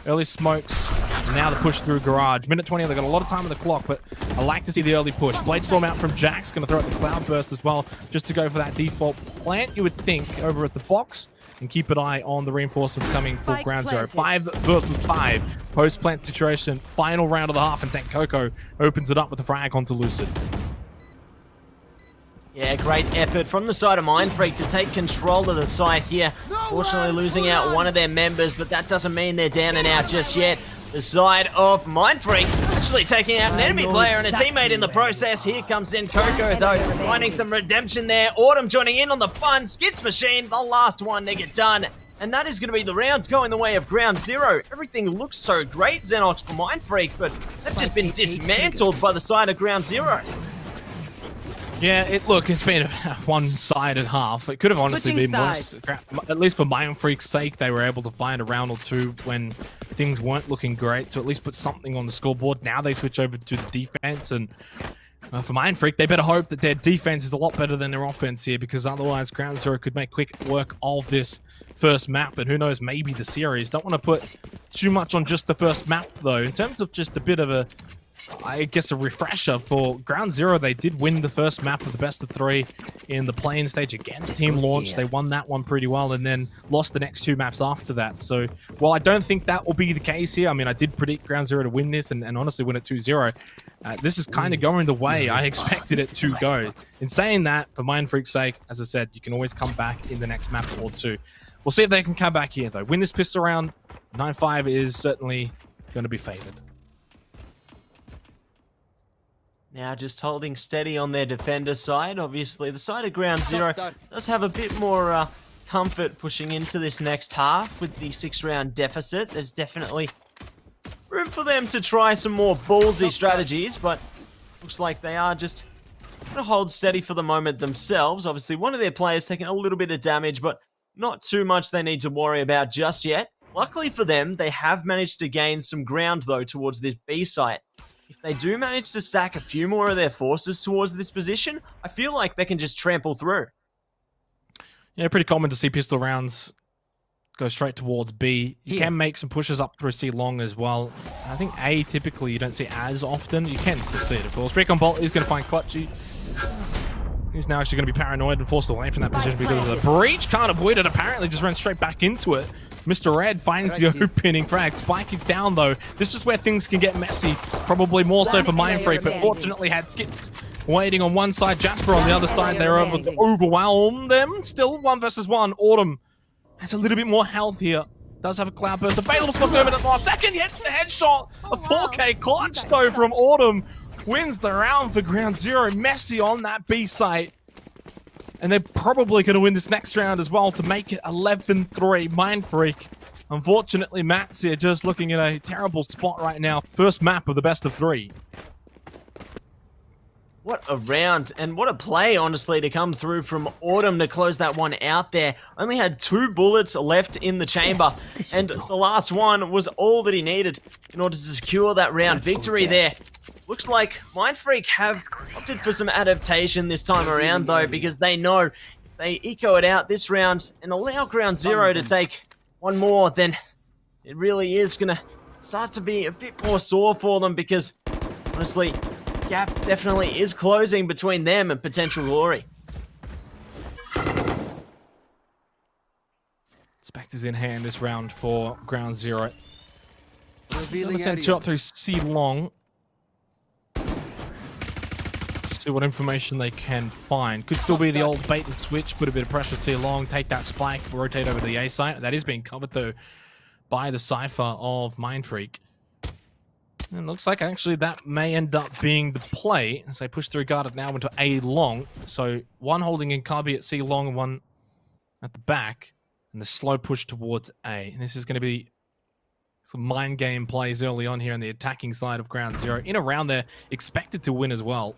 Early smokes, and now the push through garage. Minute 20, they've got a lot of time on the clock, but I like to see the early push. Bladestorm out from Jack's, going to throw out the Cloudburst as well, just to go for that default plant, you would think, over at the box, and keep an eye on the reinforcements coming for Ground Zero. 5 versus 5, post-plant situation, final round of the half, and Tank Coco opens it up with a frag onto Lucid. Yeah, great effort from the side of Mindfreak to take control of the site here. Fortunately losing out one of their members, but that doesn't mean they're down and out just yet. The side of Mindfreak actually taking out an enemy player and a teammate in the process. Here comes in Coco, though, finding some redemption there. Autumn joining in on the fun. Skits Machine, the last one to get done. And that is going to be the round going the way of Ground Zero. Everything looks so great, Xenox, for Mindfreak, but they've just been dismantled by the side of Ground Zero. Yeah, it's been a one-sided half. It could have honestly Switching been worse. sides. At least for Mind Freak's sake, they were able to find a round or two when things weren't looking great to at least put something on the scoreboard. Now they switch over to the defense, and for Mind Freak, they better hope that their defense is a lot better than their offense here, because otherwise Ground Zero could make quick work of this first map, and who knows, maybe the series. Don't want to put too much on just the first map, though. In terms of just a bit of a, I guess, a refresher for Ground Zero, they did win the first map of the best of 3 in the playing stage against Team Launch. They won that one pretty well and then lost the next 2 maps after that. So while I don't think that will be the case here, I mean, I did predict Ground Zero to win this and honestly win it 2-0. This is kind of going the way I expected it to go. In saying that, for Mind Freak's sake, as I said, you can always come back in the next map or 2. We'll see if they can come back here, though. Win this pistol round, 9-5 is certainly going to be favored. Now just holding steady on their defender side. Obviously, the side of Ground Zero does have a bit more comfort pushing into this next half with the 6-round deficit. There's definitely room for them to try some more ballsy strategies, but looks like they are just going to hold steady for the moment themselves. Obviously, one of their players taking a little bit of damage, but not too much they need to worry about just yet. Luckily for them, they have managed to gain some ground, though, towards this B site. If they do manage to stack a few more of their forces towards this position, I feel like they can just trample through. Yeah, pretty common to see pistol rounds go straight towards B. You can make some pushes up through C long as well. I think A, typically, you don't see as often. You can still see it, of course. Recon Bolt is going to find Clutchy. He's now actually going to be paranoid and forced away from that position because of the breach. Can't avoid it, apparently. Just ran straight back into it. Mr. Red finds the opening frag. Spike is down, though. This is where things can get messy. Probably more so for Mind Freak, but fortunately had Skipped waiting on one side. Jasper on the other side. They were able to overwhelm them. Still 1 versus 1. Autumn has a little bit more health here. Does have a cloud burst available. Spots over at the last second. Hits the headshot. A 4K clutch, though, from Autumn. Wins the round for Ground Zero. Messy on that B site. And they're probably going to win this next round as well to make it 11-3. Mind Freak. Unfortunately, Matt's here just looking at a terrible spot right now. First map of the best of 3. What a round, and what a play, honestly, to come through from Autumn to close that one out there. Only had 2 bullets left in the chamber, and the last one was all that he needed in order to secure that round victory there. Looks like Mind Freak have opted for some adaptation this time around, though, because they know if they eco it out this round and allow Ground Zero to take one more, then it really is going to start to be a bit more sore for them, because, honestly, gap definitely is closing between them and potential glory. Spectre's in hand this round for Ground Zero. Revealing Send 2 up through C long. See what information they can find. Could still be the old bait and switch, put a bit of pressure C long, take that spike, rotate over to the A site. That is being covered, though, by the Cypher of Mind Freak. And looks like actually that may end up being the play as they push through guarded now into A long. So one holding in Cubby at C long and one at the back. And the slow push towards A. And this is going to be some mind game plays early on here on the attacking side of Ground Zero. In a round they're expected to win as well.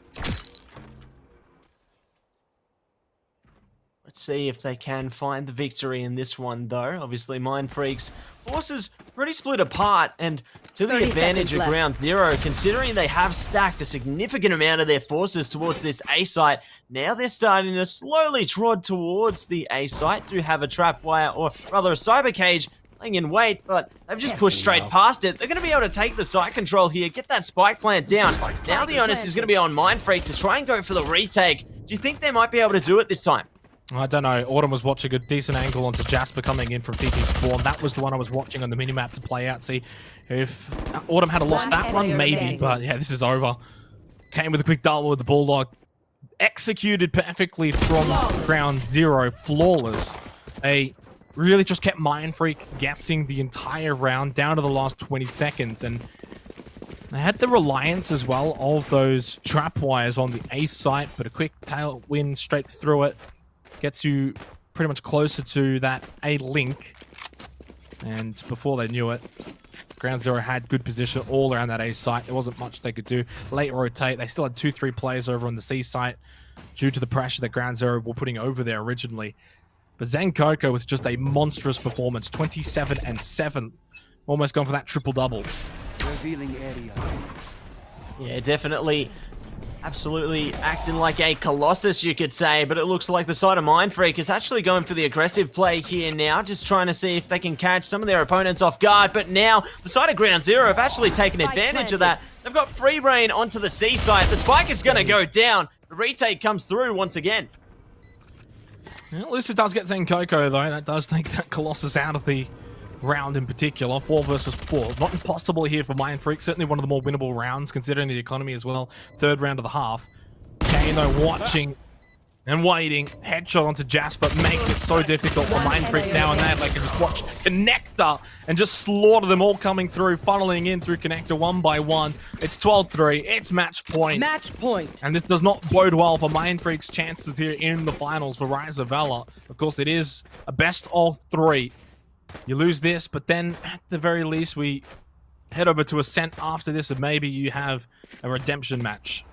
Let's see if they can find the victory in this one, though. Obviously, Mind Freak's forces pretty split apart, and to the advantage of Ground Zero, considering they have stacked a significant amount of their forces towards this A site. Now they're starting to slowly trod towards the A site. Do have a trap wire, or rather a cyber cage, laying in wait, but they've just pushed straight past it. They're going to be able to take the site control here, get that spike plant down. Now the onus is going to be on Mind Freak to try and go for the retake. Do you think they might be able to do it this time? I don't know. Autumn was watching a decent angle onto Jasper coming in from TT Spawn. That was the one I was watching on the minimap to play out. See, if Autumn had lost that one, maybe. But yeah, this is over. Came with a quick double with the Bulldog. Executed perfectly from Ground Zero. Flawless. They really just kept Mind Freak guessing the entire round down to the last 20 seconds. And they had the reliance as well of those trap wires on the A site, but a quick tailwind straight through it. Gets you pretty much closer to that A link. And before they knew it, Ground Zero had good position all around that A site. There wasn't much they could do. Late rotate. They still had 2-3 players over on the C site due to the pressure that Ground Zero were putting over there originally. But Zenkoko with just a monstrous performance, 27 and 7. Almost gone for that triple-double. Revealing area. Yeah, definitely. Absolutely acting like a colossus, you could say, but it looks like the side of Mindfreak is actually going for the aggressive play here now, just trying to see if they can catch some of their opponents off guard. But now, the side of Ground Zero have actually taken advantage of that. They've got free reign onto the C site. The spike is going to go down. The retake comes through once again. Well, Lucid does get Zenkoko, though. That does take that Colossus out of the round in particular. 4 versus 4. Not impossible here for Mindfreak. Certainly one of the more winnable rounds, considering the economy as well. 3rd round of the half. Kane, though, watching and waiting. Headshot onto Jasper makes it so difficult for Mindfreak now and then. They can just watch Connector and just slaughter them all coming through, funneling in through Connector one by one. It's 12-3. It's match point. Match point. And this does not bode well for Mindfreak's chances here in the finals for Rise of Valor. Of course, it is a best of 3. You lose this, but then at the very least, we head over to Ascent after this, and maybe you have a redemption match.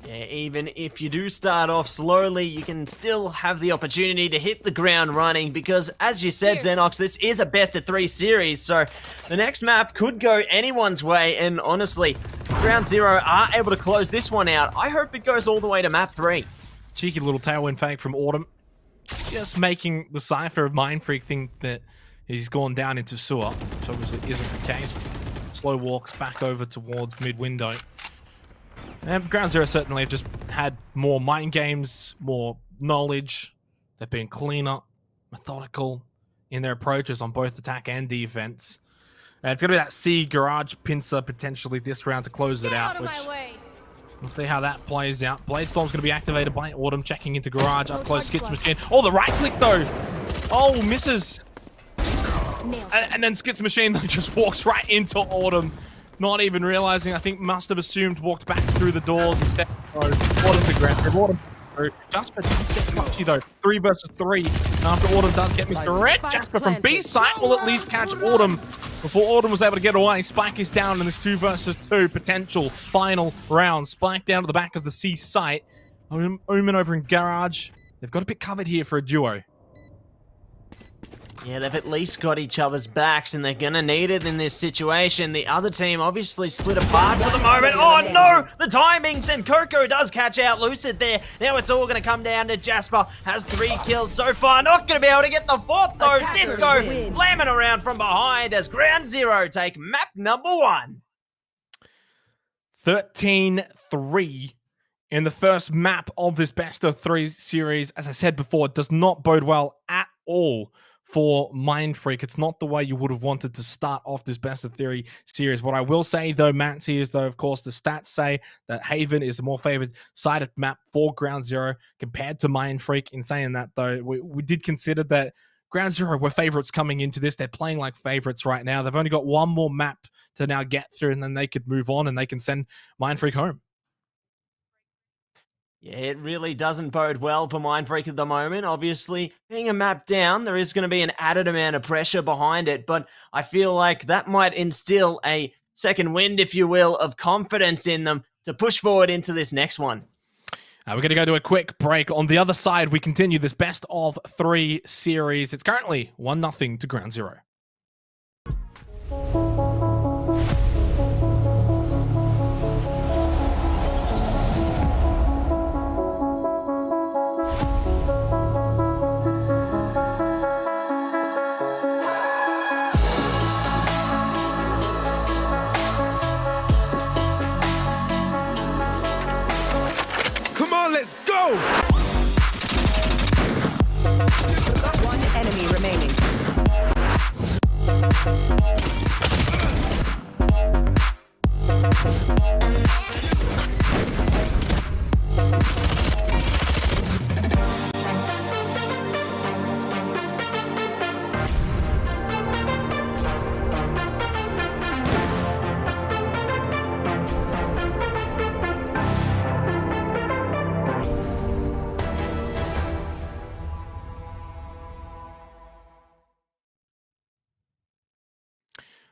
Yeah, even if you do start off slowly, you can still have the opportunity to hit the ground running because, as you said, Xenox, this is a best-of-3 series, so the next map could go anyone's way, and honestly, Ground Zero are able to close this one out. I hope it goes all the way to map 3. Cheeky little tailwind fake from Autumn. Just making the Cypher of Mindfreak think that he's gone down into sewer, which obviously isn't the case. Slow walks back over towards mid-window. And Ground Zero certainly have just had more mind games, more knowledge. They've been cleaner, methodical in their approaches on both attack and defense. It's going to be that C Garage Pincer potentially this round to close it out. Which we'll see how that plays out. Bladestorm's going to be activated by Autumn, checking into Garage, up close, Skits Machine. Oh, the right click though! Oh, misses! And then Skits Machine though just walks right into Autumn. Not even realizing, I think must have assumed, walked back through the doors instead. Autumn to ground. Autumn through. Jasper does get touchy though. 3 versus 3. After Autumn does get Mr. Red, Jasper from B site will at least catch Autumn before Autumn was able to get away. Spike is down in this 2 versus 2 potential final round. Spike down to the back of the C site. Omen over in Garage. They've got a bit covered here for a duo. Yeah, they've at least got each other's backs, and they're gonna need it in this situation. The other team obviously split apart for the moment. Oh no! The timings, and Coco does catch out Lucid there. Now it's all gonna come down to Jasper. Has 3 kills so far. Not gonna be able to get the 4th though. Disco slamming around from behind as Ground Zero take map number 1. 13-3 in the first map of this best of 3 series. As I said before, it does not bode well at all for Mindfreak. It's not the way you would have wanted to start off this best of 3 series. What I will say though, Mancy, is though, of course, the stats say that Haven is the more favored sided map for Ground Zero compared to Mindfreak. In saying that though, we did consider that Ground Zero were favorites coming into this. They're playing like favorites right now. They've only got one more map to now get through, and then they could move on and they can send Mindfreak home. Yeah, it really doesn't bode well for Mindfreak at the moment. Obviously, being a map down, there is going to be an added amount of pressure behind it, but I feel like that might instill a second wind, if you will, of confidence in them to push forward into this next one. We're going to go to a quick break. On the other side, we continue this best of 3 series. It's currently 1-0 to Ground Zero. Let's go! One enemy remaining.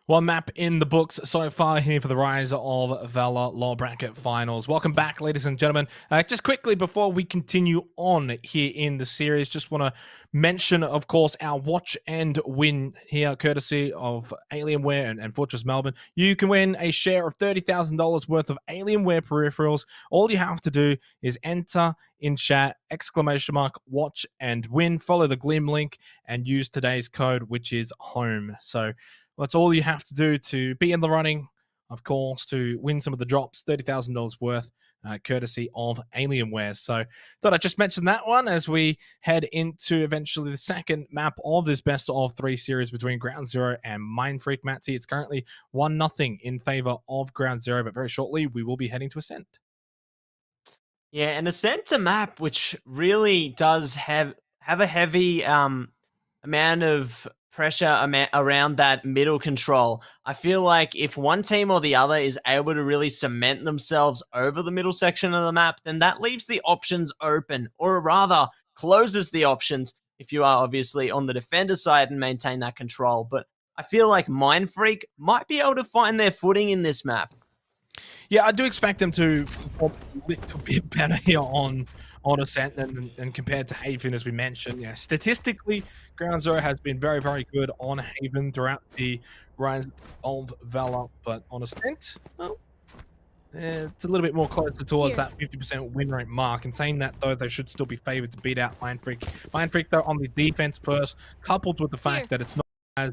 One map in the books so far here for the rise of Valor Lower Bracket Finals. Welcome back, ladies and gentlemen. Just quickly before we continue on here in the series, just want to mention, of course, our watch and win here, courtesy of Alienware and Fortress Melbourne. You can win a share of $30,000 worth of Alienware peripherals. All you have to do is enter in chat, !watch and win, follow the Gleam link, and use today's code, which is HOME. So that's all you have to do to be in the running, of course, to win some of the drops, $30,000 worth, courtesy of Alienware. So thought I'd just mention that one as we head into eventually the second map of this best of 3 series between Ground Zero and Mindfreak. Matty, it's currently 1-0 in favor of Ground Zero, but very shortly we will be heading to Ascent. Yeah, and Ascent a map which really does have a heavy amount of pressure around that middle control. I feel like if one team or the other is able to really cement themselves over the middle section of the map, then that leaves the options open, or rather closes the options if you are obviously on the defender side and maintain that control. But I feel like Mindfreak might be able to find their footing in this map. Yeah, I do expect them to perform a little bit better here on Ascent than compared to Haven, as we mentioned. Yeah, statistically, Ground Zero has been very, very good on Haven throughout the rise of Valor, but on Ascent, well, it's a little bit more closer towards that 50% win rate mark. And saying that, though, they should still be favored to beat out Mindfreak. Mindfreak, though, on the defense first, coupled with the fact that it's not as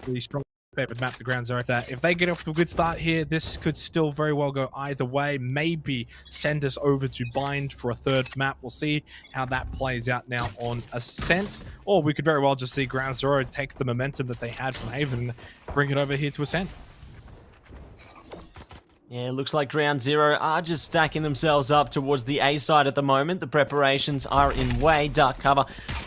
really strong favored map to Ground Zero, that if they get off to a good start here, this could still very well go either way. Maybe send us over to Bind for a third map. We'll see how that plays out now on Ascent, or we could very well just see Ground Zero take the momentum that they had from Haven and bring it over here to Ascent. Yeah, it looks like Ground Zero are just stacking themselves up towards the A side at the moment. The preparations are in way. Dark cover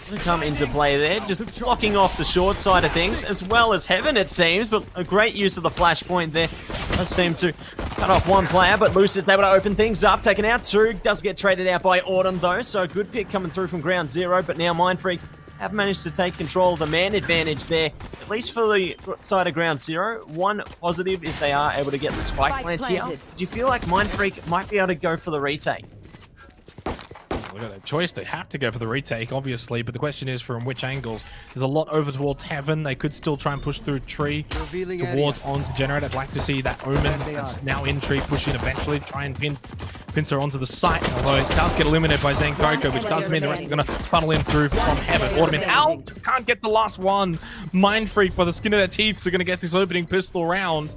will come into play there, just blocking off the short side of things, as well as Heaven, it seems. But a great use of the flashpoint there. Does seem to cut off one player, but Luce is able to open things up. Taken out two, does get traded out by Autumn, though. So a good pick coming through from Ground Zero, but now Mindfreak have managed to take control of the man advantage there, at least for the side of Ground Zero. One positive is they are able to get the spike plants here. Do you feel like Mindfreak might be able to go for the retake? Look at that choice. They have to go for the retake, obviously, but the question is from which angles. There's a lot over towards Heaven. They could still try and push through tree towards onto Generate. I'd like to see that Omen that's now in tree pushing eventually, try and pinch her onto the site, although it does get eliminated by Zenkoku, which does mean the rest are going to funnel in through from Heaven. Autumn out! Can't get the last one. Mindfreak, by the skin of their teeth, are going to get this opening pistol round.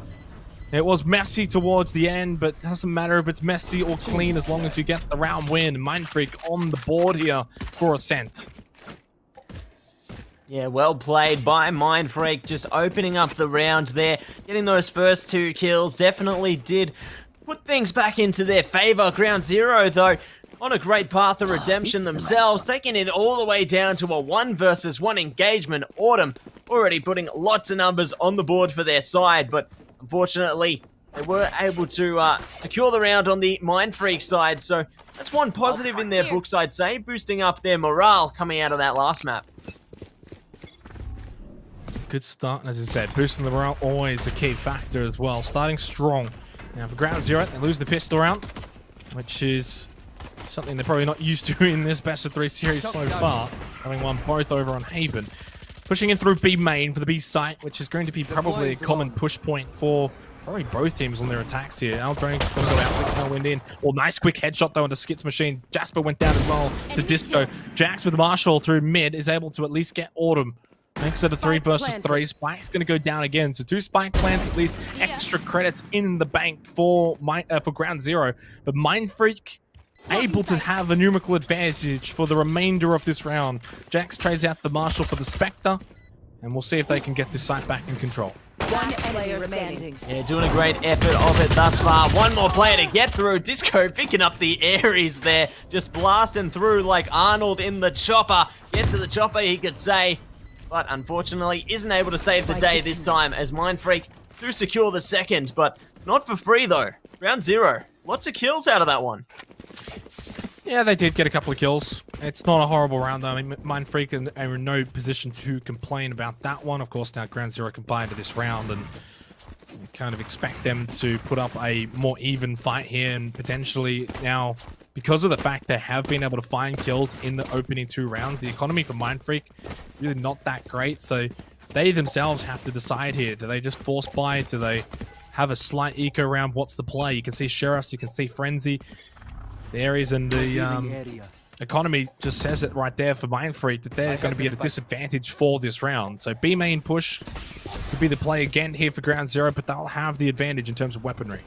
It was messy towards the end, but it doesn't matter if it's messy or clean as long as you get the round win. Mindfreak on the board here for Ascent. Yeah, well played by Mindfreak, just opening up the round there. Getting those first 2 kills definitely did put things back into their favor. Ground Zero, though, on a great path of redemption themselves, taking it all the way down to a 1 versus 1 engagement. Autumn already putting lots of numbers on the board for their side, but unfortunately, they were able to secure the round on the Mindfreak side, so that's one positive in their books, I'd say, boosting up their morale coming out of that last map. Good start, and as I said, boosting the morale always a key factor as well. Starting strong. Now for Ground Zero, they lose the pistol round, which is something they're probably not used to in this best of 3 series so far, having won both over on Haven. Pushing in through B main for the B site, which is going to be probably a common push point for probably both teams on their attacks here. Aldring's going to go out, no wind in. Oh, nice quick headshot though into Skit's machine. Jasper went down as well to Disco. Jax with Marshall through mid is able to at least get Autumn. Makes it a 3 versus 3. Spike's going to go down again. So 2 spike plants, at least extra credits in the bank for Ground Zero. But Mindfreak able to have a numerical advantage for the remainder of this round. Jax trades out the Marshall for the Spectre, and we'll see if they can get this site back in control. One enemy remaining. Yeah, doing a great effort of it thus far. One more player to get through. Disco picking up the Ares there, just blasting through like Arnold in the chopper. Get to the chopper, he could say, but unfortunately isn't able to save the day this time as Mindfreak do secure the second, but not for free though. Ground Zero, lots of kills out of that one. Yeah, they did get a couple of kills. It's not a horrible round, though. I mean, Mindfreak are in no position to complain about that one. Of course, now Ground Zero combined to this round, and kind of expect them to put up a more even fight here, and potentially now, because of the fact they have been able to find kills in the opening 2 rounds, the economy for Mindfreak really not that great. So they themselves have to decide here. Do they just force buy? Do they have a slight eco round? What's the play? You can see Sheriffs, you can see Frenzy. The areas in the economy just says it right there for Mindfreak that they're going to be at a disadvantage for this round. So B main push could be the play again here for Ground Zero, but they'll have the advantage in terms of weaponry.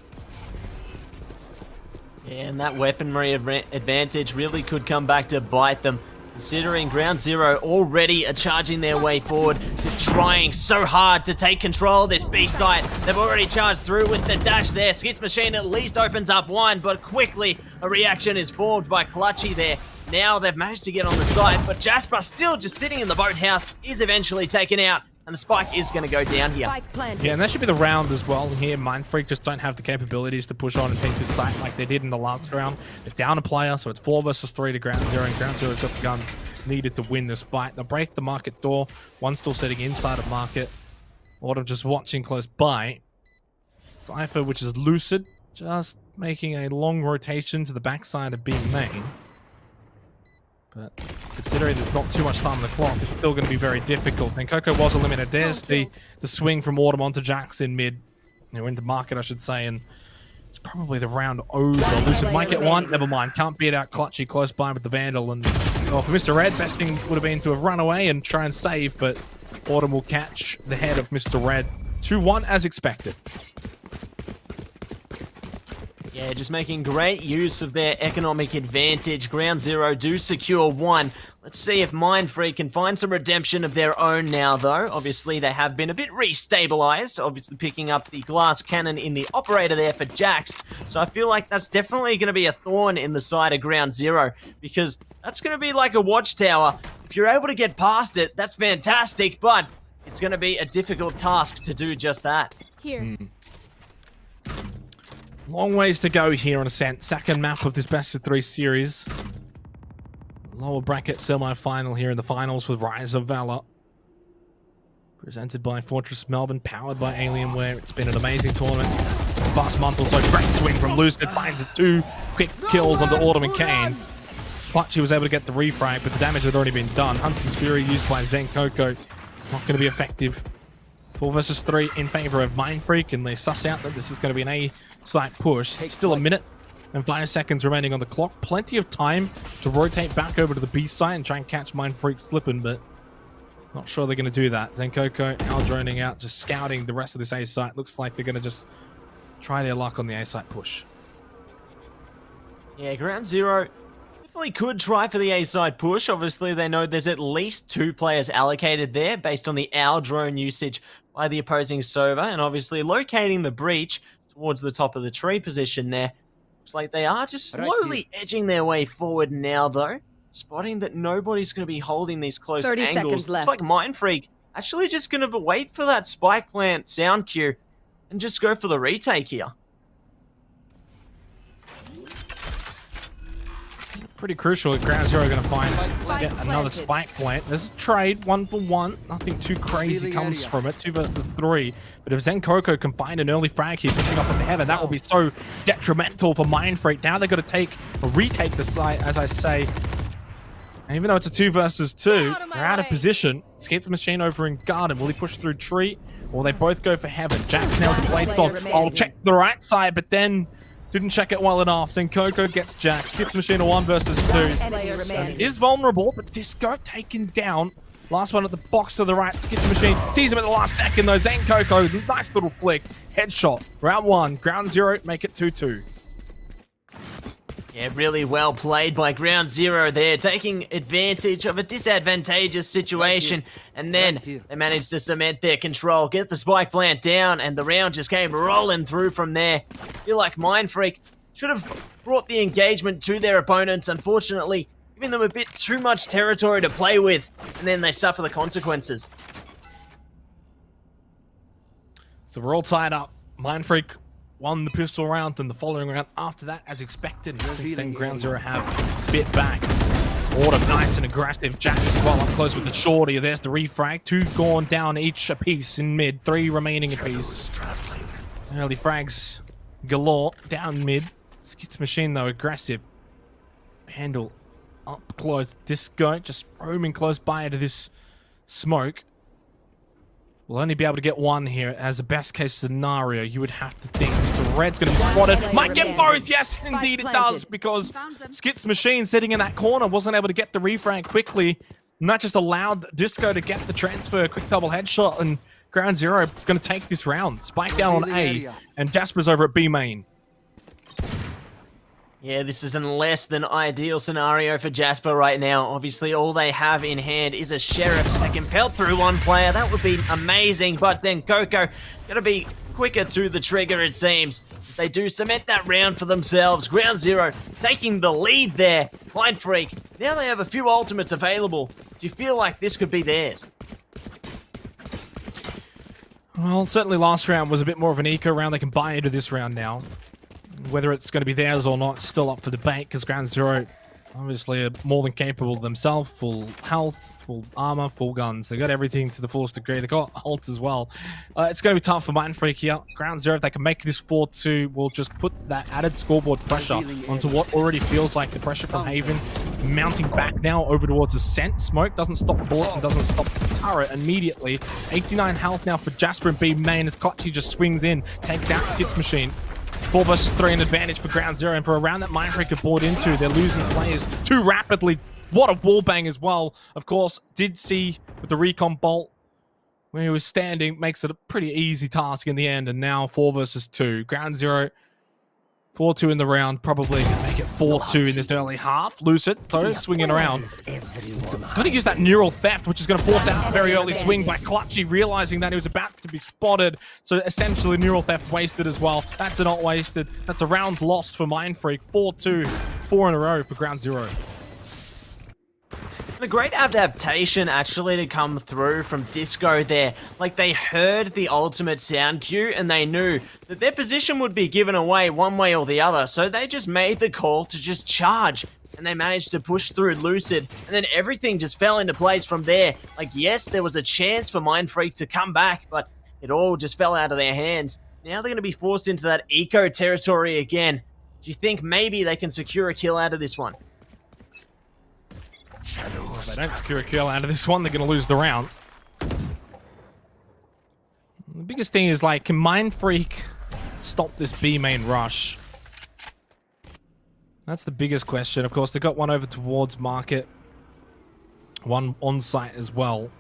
Yeah, and that weaponry advantage really could come back to bite them, considering Ground Zero already are charging their way forward, just trying so hard to take control of this B site. They've already charged through with the dash there. Skits Machine at least opens up one, but quickly a reaction is formed by Clutchy there. Now they've managed to get on the side, but Jasper still just sitting in the boathouse is eventually taken out, and the spike is going to go down here. Yeah, and that should be the round as well here. Mindfreak just don't have the capabilities to push on and take this site like they did in the last round. They're down a player, so it's 4 versus 3 to Ground Zero, and Ground Zero's got the guns needed to win this fight. They'll break the market door. One still sitting inside of market. Autumn just watching close by. Cypher, which is lucid, just making a long rotation to the backside of being main. But considering there's not too much time on the clock, it's still going to be very difficult. And Coco was eliminated. There's the swing from Autumn onto Jax in mid. Into market, I should say. And it's probably the round over. Lucid might get one. Never mind. Can't beat out Clutchy close by with the Vandal. And for Mr. Red, best thing would have been to have run away and try and save. But Autumn will catch the head of Mr. Red. 2-1 as expected. Yeah, just making great use of their economic advantage. Ground Zero do secure 1. Let's see if Mindfreak can find some redemption of their own now, though. Obviously, they have been a bit restabilized. Obviously, picking up the glass cannon in the operator there for Jax. So I feel like that's definitely going to be a thorn in the side of Ground Zero, because that's going to be like a watchtower. If you're able to get past it, that's fantastic, but it's going to be a difficult task to do just that. Here. Long ways to go here on Ascent. Second map of this best of 3 series. Lower bracket semi-final here in the finals with Rise of Valour. Presented by Fortress Melbourne, powered by Alienware. It's been an amazing tournament. The past month or so, great swing from Lucid. Finds it 2 quick kills onto Autumn and Kane. Clutchy was able to get the refrag, but the damage had already been done. Hunter's Fury used by Zen Coco. Not going to be effective. 4 versus 3 in favor of Mindfreak, and they suss out that this is going to be an A-site push. Still a minute and 5 seconds remaining on the clock. Plenty of time to rotate back over to the B site and try and catch Mindfreak slipping, but not sure they're going to do that. Zencoco now droning out, just scouting the rest of this A-site. Looks like they're going to just try their luck on the A-site push. Yeah, Ground Zero definitely could try for the A-side push. Obviously, they know there's at least 2 players allocated there based on the owl drone usage by the opposing Sova, and obviously locating the breach towards the top of the tree position there. Looks like they are just slowly edging their way forward now, though. Spotting that nobody's going to be holding these close 30 angles. seconds left. It's like Mindfreak actually just going to wait for that spike plant sound cue and just go for the retake here. Pretty crucial if Ground Zero are going to get another spike plant. There's a trade, 1 for 1. Nothing too crazy comes from it. 2 versus 3. But if Zencoco can find an early frag here, pushing up into heaven, that will be so detrimental for Mindfreak. Now they've got to retake the site, as I say. And even though it's a 2 versus 2, they're out of position. Skip the machine over in garden. Will he push through tree? Or they both go for heaven. Jack's now with the blade storm. I'll check the right side, but then didn't check it well enough. Zencoco gets Jack. Skips machine a 1 versus 2. And is vulnerable, but Disco taken down. Last one at the box to the right. Skips machine. Sees him at the last second though. Zencoco, nice little flick. Headshot. Round 1. Ground Zero, make it 2-2. Yeah, really well played by Ground Zero there, taking advantage of a disadvantageous situation, and then they managed to cement their control, get the spike plant down, and the round just came rolling through from there. I feel like Mindfreak should have brought the engagement to their opponents, unfortunately, giving them a bit too much territory to play with, and then they suffer the consequences. So we're all tied up. Mindfreak won the pistol round, and the following round after that, as expected. And since then, Ground Zero have bit back. Autumn, nice and aggressive. Jack as well up close with the shorty. There's the refrag. 2 gone down each apiece in mid. 3 remaining apiece. Early frags galore. Down mid. Skits Machine, though, aggressive. Vandal up close. Disco just roaming close by to this smoke. We'll only be able to get one here as a best case scenario. You would have to think Mr. Red's going to be spotted. Might get both. Yes, indeed it does, because Skits Machine sitting in that corner wasn't able to get the refrag quickly. And that just allowed Disco to get the transfer, quick double headshot, and Ground Zero going to take this round. Spike down on A, and Jasper's over at B main. Yeah, this is a less than ideal scenario for Jasper right now. Obviously, all they have in hand is a Sheriff that can pelt through one player. That would be amazing, but then Coco gonna be quicker to the trigger, it seems. They do cement that round for themselves. Ground Zero taking the lead there. Mind Freak, now they have a few ultimates available. Do you feel like this could be theirs? Well, certainly last round was a bit more of an eco round. They can buy into this round now. Whether it's going to be theirs or not, still up for debate, because Ground Zero obviously are more than capable themselves. Full health, full armor, full guns. They got everything to the fullest degree. They got ults as well. It's going to be tough for Mind Freak here. Ground Zero, if they can make this 4-2, will just put that added scoreboard pressure onto what already feels like the pressure from Haven. Mounting back now over towards Ascent. Smoke doesn't stop bullets and doesn't stop the turret immediately. 89 health now for Jasper and B main as Clutchy just swings in, takes out Skits Machine. 4 versus 3 an advantage for Ground Zero, and for a round that Mind Freak are bought into, they're losing players too rapidly. What a wallbang as well. Of course, did see with the recon bolt where he was standing, makes it a pretty easy task in the end, and now 4 versus 2. Ground Zero, 4-2 in the round, probably going to make it 4-2 in this early half. Lucid, though, swinging around. Got to use that neural theft, which is going to force out a very early swing by Clutchy, realizing that he was about to be spotted. So essentially, neural theft wasted as well. That's not wasted. That's a round lost for Mind Freak. 4-2, 4 in a row for Ground Zero. The great adaptation actually to come through from Disco there. Like, they heard the ultimate sound cue and they knew that their position would be given away one way or the other. So they just made the call to just charge. And they managed to push through Lucid. And then everything just fell into place from there. Like, yes, there was a chance for Mind Freak to come back, but it all just fell out of their hands. Now they're going to be forced into that eco territory again. Do you think maybe they can secure a kill out of this one? If they don't secure a kill out of this one, they're going to lose the round. The biggest thing is, like, can Mind Freak stop this B main rush? That's the biggest question. Of course, they got one over towards Market. One on site as well.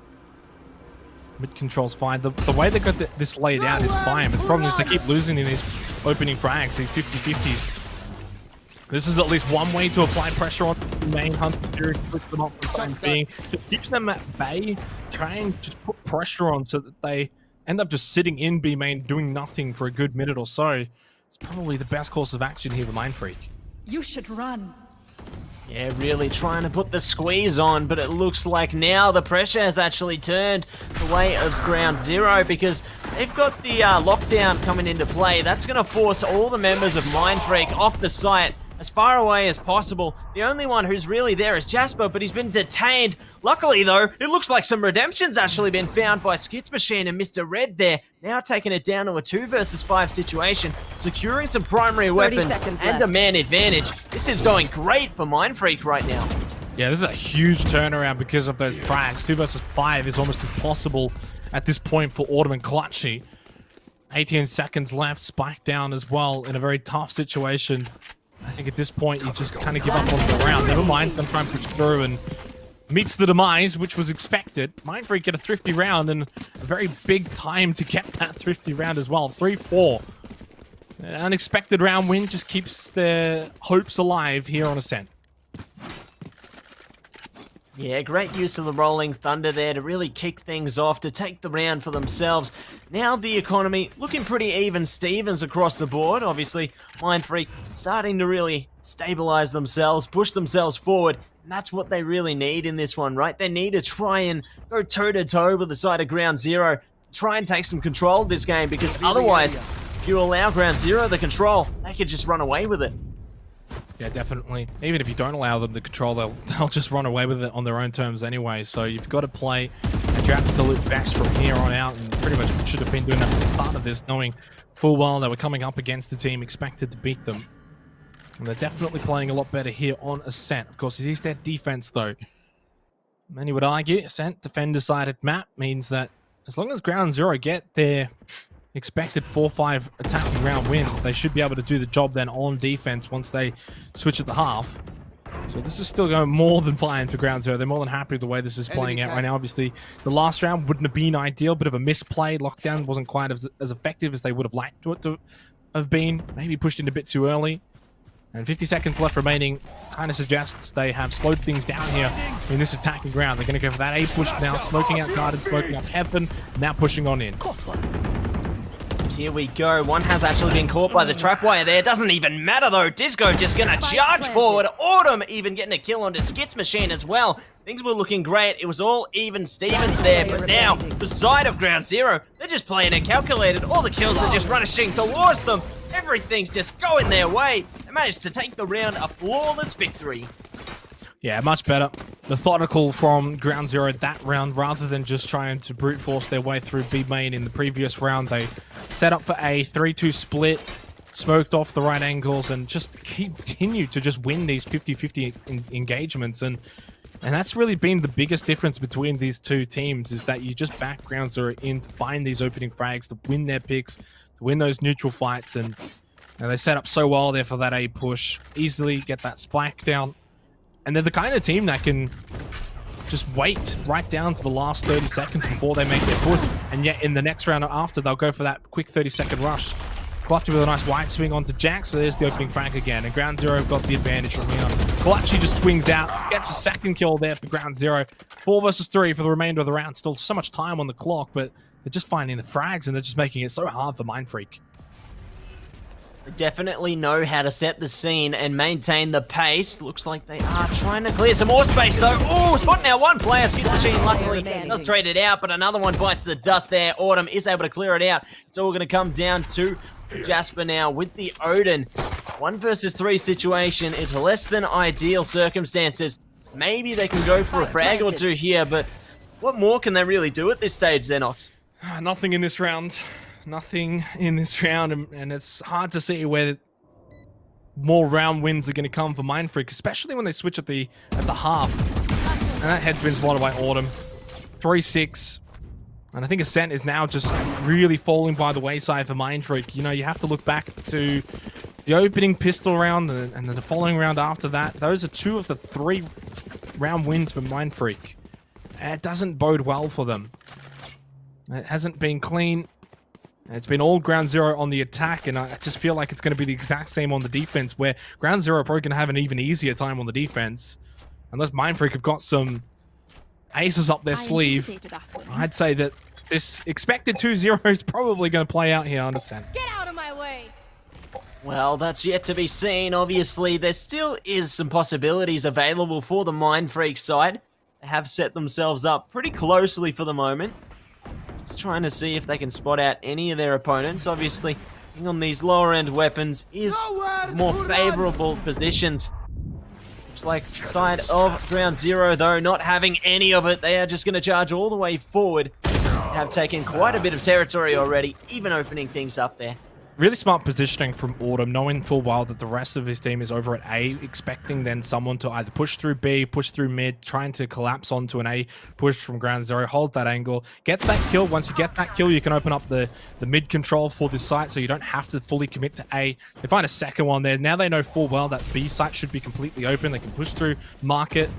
Mid control's fine. The way they got this laid out is fine, but the problem is they keep losing in these opening frags, these 50-50s. This is at least one way to apply pressure on the main Hunter Fury, push them up for the time being. Just keeps them at bay, try and just put pressure on so that they end up just sitting in B main, doing nothing for a good minute or so. It's probably the best course of action here for Mind Freak. You should run. Yeah, really trying to put the squeeze on, but it looks like now the pressure has actually turned the way of Ground Zero, because they've got the lockdown coming into play. That's going to force all the members of Mind Freak off the site as far away as possible. The only one who's really there is Jasper, but he's been detained. Luckily, though, it looks like some redemption's actually been found by Skits Machine and Mr. Red there, now taking it down to a 2 versus 5 situation, securing some primary weapons and a man advantage. This is going great for Mind Freak right now. Yeah, this is a huge turnaround because of those frags. 2 versus 5 is almost impossible at this point for Autumn and Clutchy. 18 seconds left, Spike down as well in a very tough situation. I think at this point, you just kind of give up on the round. Never mind, gonna try and push through and meets the demise, which was expected. Mind Freak get a thrifty round and a very big time to get that thrifty round as well. 3-4. An unexpected round win just keeps their hopes alive here on Ascent. Yeah, great use of the Rolling Thunder there to really kick things off, to take the round for themselves. Now the economy looking pretty even Stevens across the board. Obviously, Mind Freak starting to really stabilize themselves, push themselves forward. And that's what they really need in this one, right? They need to try and go toe-to-toe with the side of Ground Zero. Try and take some control of this game, because otherwise, if you allow Ground Zero the control, they could just run away with it. Yeah, definitely. Even if you don't allow them to control, they'll just run away with it on their own terms anyway. So you've got to play at your absolute best from here on out, and pretty much should have been doing that from the start of this, knowing full well they were coming up against a team expected to beat them. And they're definitely playing a lot better here on Ascent. Of course, it is their defense, though. Many would argue Ascent defender-sided map means that as long as Ground Zero get their expected 4-5 attacking round wins, they should be able to do the job then on defense once they switch at the half. So this is still going more than fine for Ground Zero. They're more than happy with the way this is playing out right now. Obviously, the last round wouldn't have been ideal. Bit of a misplay. Lockdown wasn't quite as effective as they would have liked it to have been. Maybe pushed in a bit too early. And 50 seconds left remaining kind of suggests they have slowed things down here in this attacking ground. They're going to go for that A push now, smoking out Garden, smoking up Heaven, now pushing on in. Here we go. One has actually been caught by the trapwire there. Doesn't even matter though. Disco just gonna charge forward. Autumn even getting a kill onto Skit's machine as well. Things were looking great. It was all even Stevens there, but now the side of Ground Zero, they're just playing it calculated. All the kills are just rushing towards them. Everything's just going their way. They managed to take the round a flawless victory. Yeah, much better. Methodical from Ground Zero that round, rather than just trying to brute force their way through B main in the previous round. They set up for a 3-2 split, smoked off the right angles, and just continued to just win these 50-50 engagements. And that's really been the biggest difference between these two teams, is that you just back Ground Zero in to find these opening frags, to win their picks, to win those neutral fights. And they set up so well there for that A push. Easily get that spike down. And they're the kind of team that can just wait right down to the last 30 seconds before they make their push. And yet in the next round after, they'll go for that quick 30-second rush. Clutchy with a nice wide swing onto Jack, so there's the opening frag again. And Ground Zero got the advantage from here. Clutchy just swings out, gets a second kill there for Ground Zero. 4 versus 3 for the remainder of the round. Still so much time on the clock, but they're just finding the frags, and they're just making it so hard for Mindfreak. They definitely know how to set the scene and maintain the pace. Looks like they are trying to clear some more space though. Oh, spotting out one player. Skid Machine luckily does trade it out, but another one bites the dust there. Autumn is able to clear it out. It's all going to come down to Jasper now with the Odin. 1 versus 3 situation. It's less than ideal circumstances. Maybe they can go for a frag or two here, but what more can they really do at this stage, Xenox? Nothing in this round. Nothing in this round, and it's hard to see where more round wins are going to come for Mindfreak, especially when they switch at the half. And that head's been spotted by Autumn. 3-6. And I think Ascent is now just really falling by the wayside for Mindfreak. You know, you have to look back to the opening pistol round and then the following round after that. Those are 2 of the 3 round wins for Mindfreak. It doesn't bode well for them. It hasn't been clean. It's been all Ground Zero on the attack, and I just feel like it's going to be the exact same on the defense, where Ground Zero are probably going to have an even easier time on the defense. Unless Mindfreak have got some aces up their sleeve, I'd say that this expected 2-0 is probably going to play out here on Ascent. Get out of my way! Well, that's yet to be seen. Obviously, there still is some possibilities available for the Mindfreak side. They have set themselves up pretty closely for the moment. Just trying to see if they can spot out any of their opponents. Obviously, being on these lower end weapons is more favorable positions. Looks like the side of Ground Zero, though, not having any of it. They are just going to charge all the way forward. They have taken quite a bit of territory already, even opening things up there. Really smart positioning from Autumn, knowing full well that the rest of his team is over at A, expecting then someone to either push through B, push through mid, trying to collapse onto an A push from Ground Zero, hold that angle, gets that kill. Once you get that kill, you can open up the mid control for this site, so you don't have to fully commit to A. They find a second one there. Now they know full well that B site should be completely open. They can push through, mark it.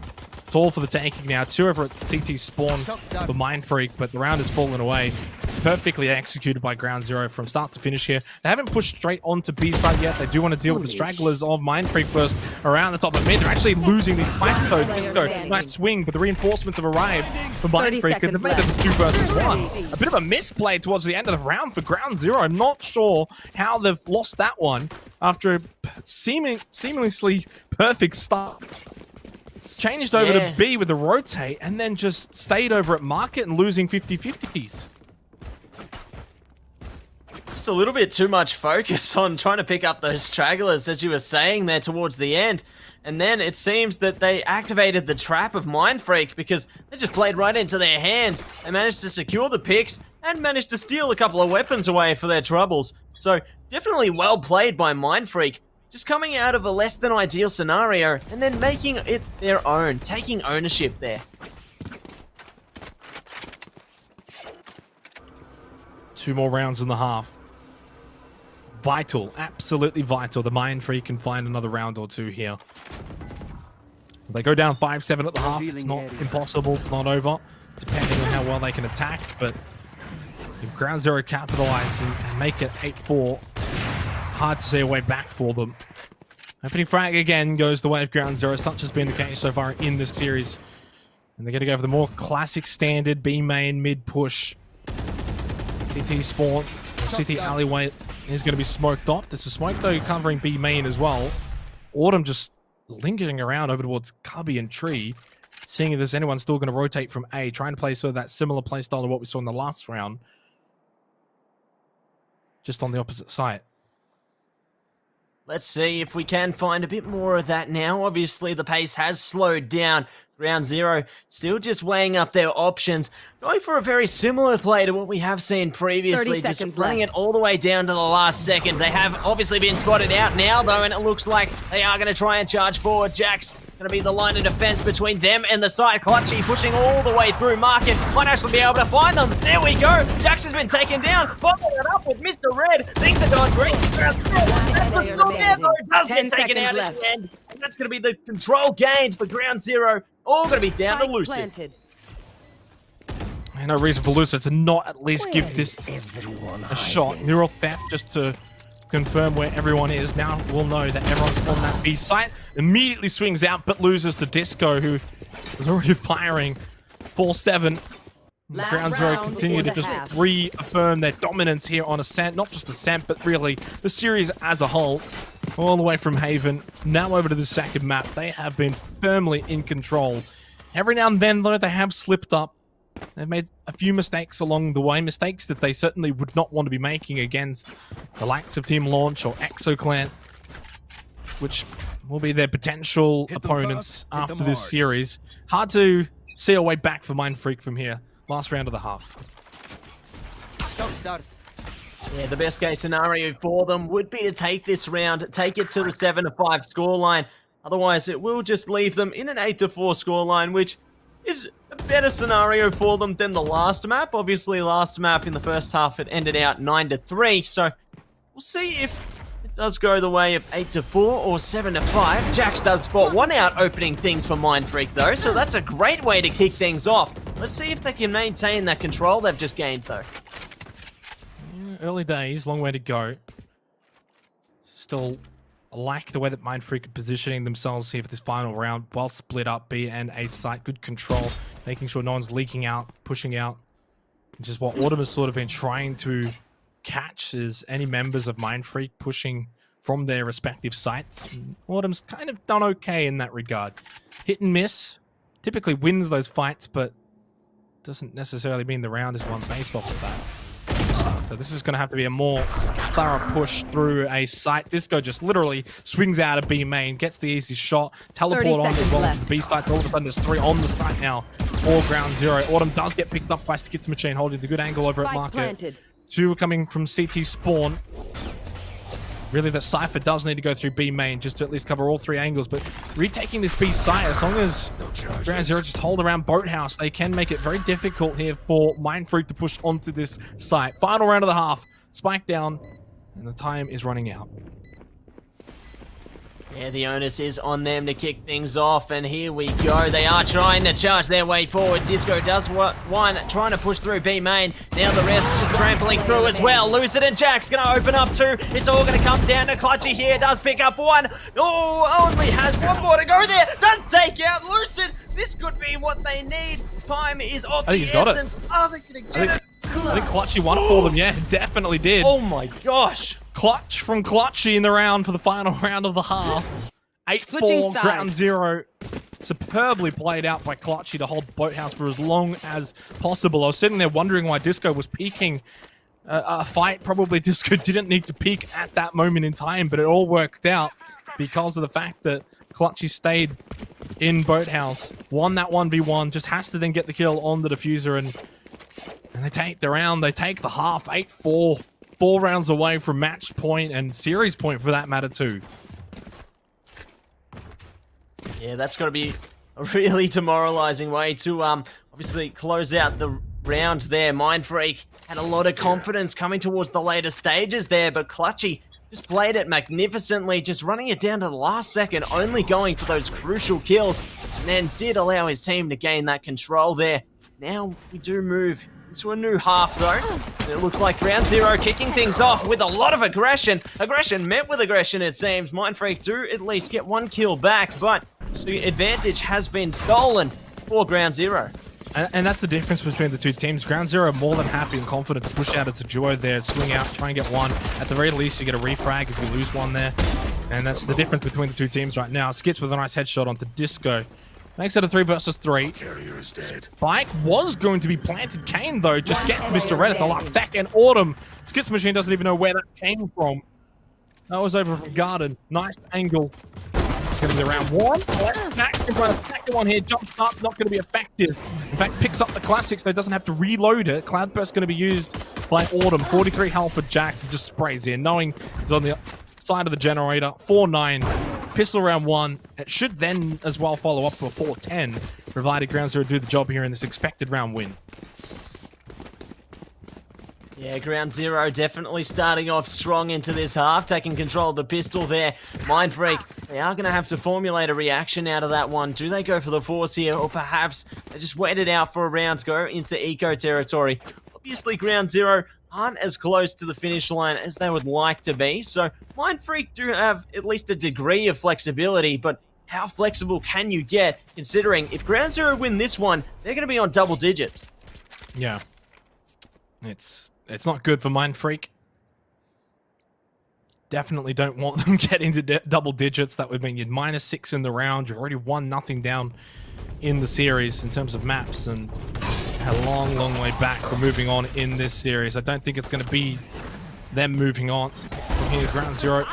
It's all for the tanking now. 2 over at CT spawn for Mindfreak, but the round has fallen away. Perfectly executed by Ground Zero from start to finish here. They haven't pushed straight onto B side yet. They do want to deal with the stragglers of Mindfreak first around the top of mid. They're actually losing these fights though. Disco, nice swing, but the reinforcements have arrived for Mindfreak, and they've made it 2 versus 1. A bit of a misplay towards the end of the round for Ground Zero. I'm not sure how they've lost that one after a seamlessly perfect start. Changed over to B with the rotate, and then just stayed over at market and losing 50-50s. Just a little bit too much focus on trying to pick up those stragglers, as you were saying there towards the end. And then it seems that they activated the trap of Mindfreak because they just played right into their hands. They managed to secure the picks and managed to steal a couple of weapons away for their troubles. So definitely well played by Mindfreak. Just coming out of a less than ideal scenario and then making it their own, taking ownership there. 2 more rounds in the half. Vital, absolutely vital. The Mindfreak can find another round or 2 here. They go down 5-7 at the half. It's not impossible. It's not over, depending on how well they can attack. But if Ground Zero capitalize and make it 8-4, hard to see a way back for them. Opening frag again goes the way of Ground Zero. Such has been the case so far in this series. And they're going to go for the more classic standard B main mid push. CT spawn, CT alleyway is going to be smoked off. There's a smoke though covering B main as well. Autumn just lingering around over towards Cubby and Tree, seeing if there's anyone still going to rotate from A, trying to play sort of that similar playstyle to what we saw in the last round. Just on the opposite side. Let's see if we can find a bit more of that now. Obviously, the pace has slowed down. Ground Zero still just weighing up their options. Going for a very similar play to what we have seen previously. Just running it all the way down to the last second. They have obviously been spotted out now, though, and it looks like they are going to try and charge forward. Jack's going to be the line of defense between them and the side. Clutchy pushing all the way through market. Might actually be able to find them. There we go. Jax has been taken down. Following it up with Mr. Red. Things are going great. Does get taken out at the end. And that's going to be the control gained for Ground Zero. All going to be down to Lucid. No reason for Lucid to not at least give this a shot. Neural theft just to confirm where everyone is. Now we'll know that everyone's on that B site. Immediately swings out, but loses to Disco, who was already firing. 4-7. Ground Zero continue to just reaffirm their dominance here on Ascent. Not just Ascent, but really the series as a whole. All the way from Haven, now over to the second map. They have been firmly in control. Every now and then, though, they have slipped up. They've made a few mistakes along the way. Mistakes that they certainly would not want to be making against the likes of Team Launch or ExoClan, which will be their potential opponents after this series. Hard to see a way back for Mindfreak from here. Last round of the half. Yeah, the best case scenario for them would be to take this round, take it to the 7-5 scoreline. Otherwise, it will just leave them in an 8-4 scoreline, which is a better scenario for them than the last map. Obviously, last map in the first half, it ended out 9-3. So we'll see if it does go the way of 8-4 or 7-5. Jax does spot one out opening things for Mindfreak, though. So that's a great way to kick things off. Let's see if they can maintain that control they've just gained, though. Early days, long way to go. Still like the way that Mindfreak are positioning themselves here for this final round. Well split up, B and A site. Good control, making sure no one's leaking out, pushing out. Which is what Autumn has sort of been trying to catch, is any members of Mindfreak pushing from their respective sites. And Autumn's kind of done okay in that regard. Hit and miss. Typically wins those fights, but doesn't necessarily mean the round is won based off of that. So this is going to have to be a more thorough push through A site. Disco just literally swings out of B main, gets the easy shot, teleport on as well to the B site. All of a sudden there's 3 on the site now for Ground Zero. Autumn does get picked up by Skits Machine, holding the good angle over at market. 2 coming from CT spawn. Really, the Cypher does need to go through B main just to at least cover all 3 angles, but retaking this B site, as long as Ground Zero just hold around Boathouse, they can make it very difficult here for Mindfreak to push onto this site. Final round of the half. Spike down, and the time is running out. Yeah, the onus is on them to kick things off, and here we go. They are trying to charge their way forward. Disco does one, trying to push through B main. Now the rest just trampling through as well. Lucid and Jack's going to open up 2. It's all going to come down to Clutchy here. Does pick up 1. Oh, only has 1 more to go there. Does take out Lucid. This could be what they need. Time is of the essence. Are they going to get it? I think Clutchy won it for them. Yeah, definitely did. Oh my gosh. Clutch from Clutchy in the round for the final round of the half. 8-4, Ground Zero. Superbly played out by Clutchy to hold Boathouse for as long as possible. I was sitting there wondering why Disco was peeking a fight. Probably Disco didn't need to peek at that moment in time, but it all worked out because of the fact that Clutchy stayed in Boathouse, won that 1v1, just has to then get the kill on the diffuser, and they take the round, they take the half, 8-4, 4 rounds away from match point and series point for that matter too. Yeah, that's got to be a really demoralizing way to obviously close out the round there. Mindfreak had a lot of confidence coming towards the later stages there, but Clutchy just played it magnificently, just running it down to the last second, only going for those crucial kills, and then did allow his team to gain that control there. Now we do move into a new half though. It looks like Ground Zero kicking things off with a lot of aggression. Aggression met with aggression, it seems. Mindfreak do at least get 1 kill back, but the advantage has been stolen for Ground Zero. And that's the difference between the two teams. Ground Zero are more than happy and confident to push out its duo there, swing out, try and get one. At the very least, you get a refrag if you lose one there. And that's the difference between the two teams right now. Skits with a nice headshot onto Disco. Makes it a 3 versus 3. Spike was going to be planted. Kane, though, just gets Mr. Red at the last second. Autumn. Skits machine doesn't even know where that came from. That was over from Garden. Nice angle. It's going to be round 1. Max can try a second one here. Jumps up, not going to be effective. In fact, picks up the classic, so he doesn't have to reload it. Cloudburst going to be used by Autumn. 43 health for Jax and just sprays in, knowing he's on the side of the generator. 4-9. Pistol round 1. It should then as well follow up for a 4-10, provided Ground Zero do the job here in this expected round win. Yeah, Ground Zero definitely starting off strong into this half, taking control of the pistol there. Mindfreak, they are going to have to formulate a reaction out of that one. Do they go for the force here, or perhaps they just wait it out for a round to go into eco territory? Obviously, Ground Zero aren't as close to the finish line as they would like to be, so Mindfreak do have at least a degree of flexibility, but how flexible can you get, considering if Ground Zero win this one, they're going to be on double digits. Yeah. It's not good for Mindfreak. Definitely don't want them getting to double digits. That would mean you'd -6 in the round. You're already 1-0 down in the series in terms of maps, and a long, long way back from moving on in this series. I don't think it's going to be them moving on from here. Ground Zero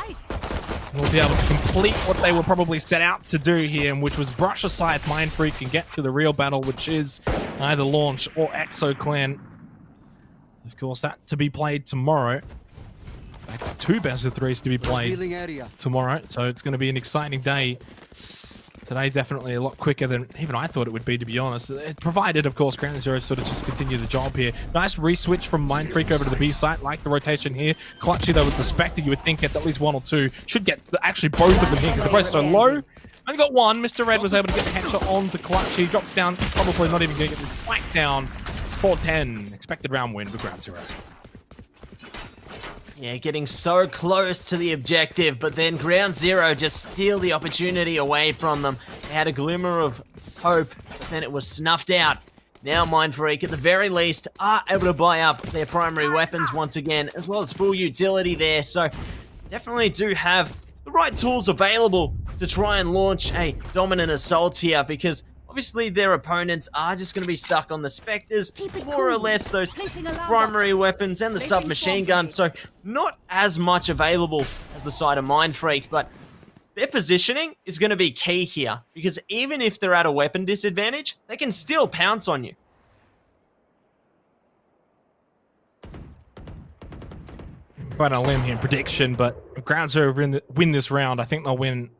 will be able to complete what they were probably set out to do here, which was brush aside Mindfreak and get to the real battle, which is either Launch or Exo Clan. Of course, that to be played tomorrow. 2 best of 3s to be played tomorrow, so it's going to be an exciting day. Today, definitely a lot quicker than even I thought it would be, to be honest. It provided, of course, Ground Zero sort of just continue the job here. Nice re-switch from Mindfreak over to the B site, like the rotation here. Clutchy, though, with the Spectre, you would think at least 1 or 2 should get actually both of them here, because they're both so low. Only got 1. Mr. Red was able to get the headshot on the Clutchy. Drops down, probably not even going to get the spike down. 4-10, expected round win for Ground Zero. Yeah, getting so close to the objective, but then Ground Zero just steal the opportunity away from them. They had a glimmer of hope, but then it was snuffed out. Now Mindfreak, at the very least, are able to buy up their primary weapons once again, as well as full utility there, so definitely do have the right tools available to try and launch a dominant assault here, because obviously their opponents are just going to be stuck on the Spectres, more or less those primary weapons and the submachine gun, so not as much available as the side of Mindfreak, but their positioning is going to be key here, because even if they're at a weapon disadvantage, they can still pounce on you. Quite a limb here, prediction, but if Ground Zero win this round, I think they'll win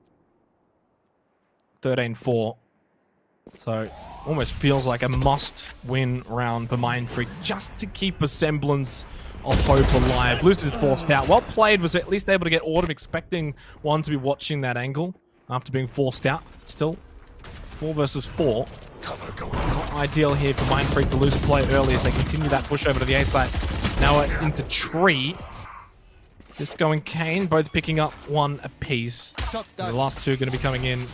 13-4. So, almost feels like a must-win round for Mindfreak, just to keep a semblance of hope alive. Lucius forced out. Well played, was at least able to get Autumn, expecting one to be watching that angle after being forced out. Still, 4 versus 4. Not ideal here for Mindfreak to lose a play early as they continue that push over to the A site. Now into Tree. Disco and Kane both picking up 1 apiece. The last 2 are going to be coming in,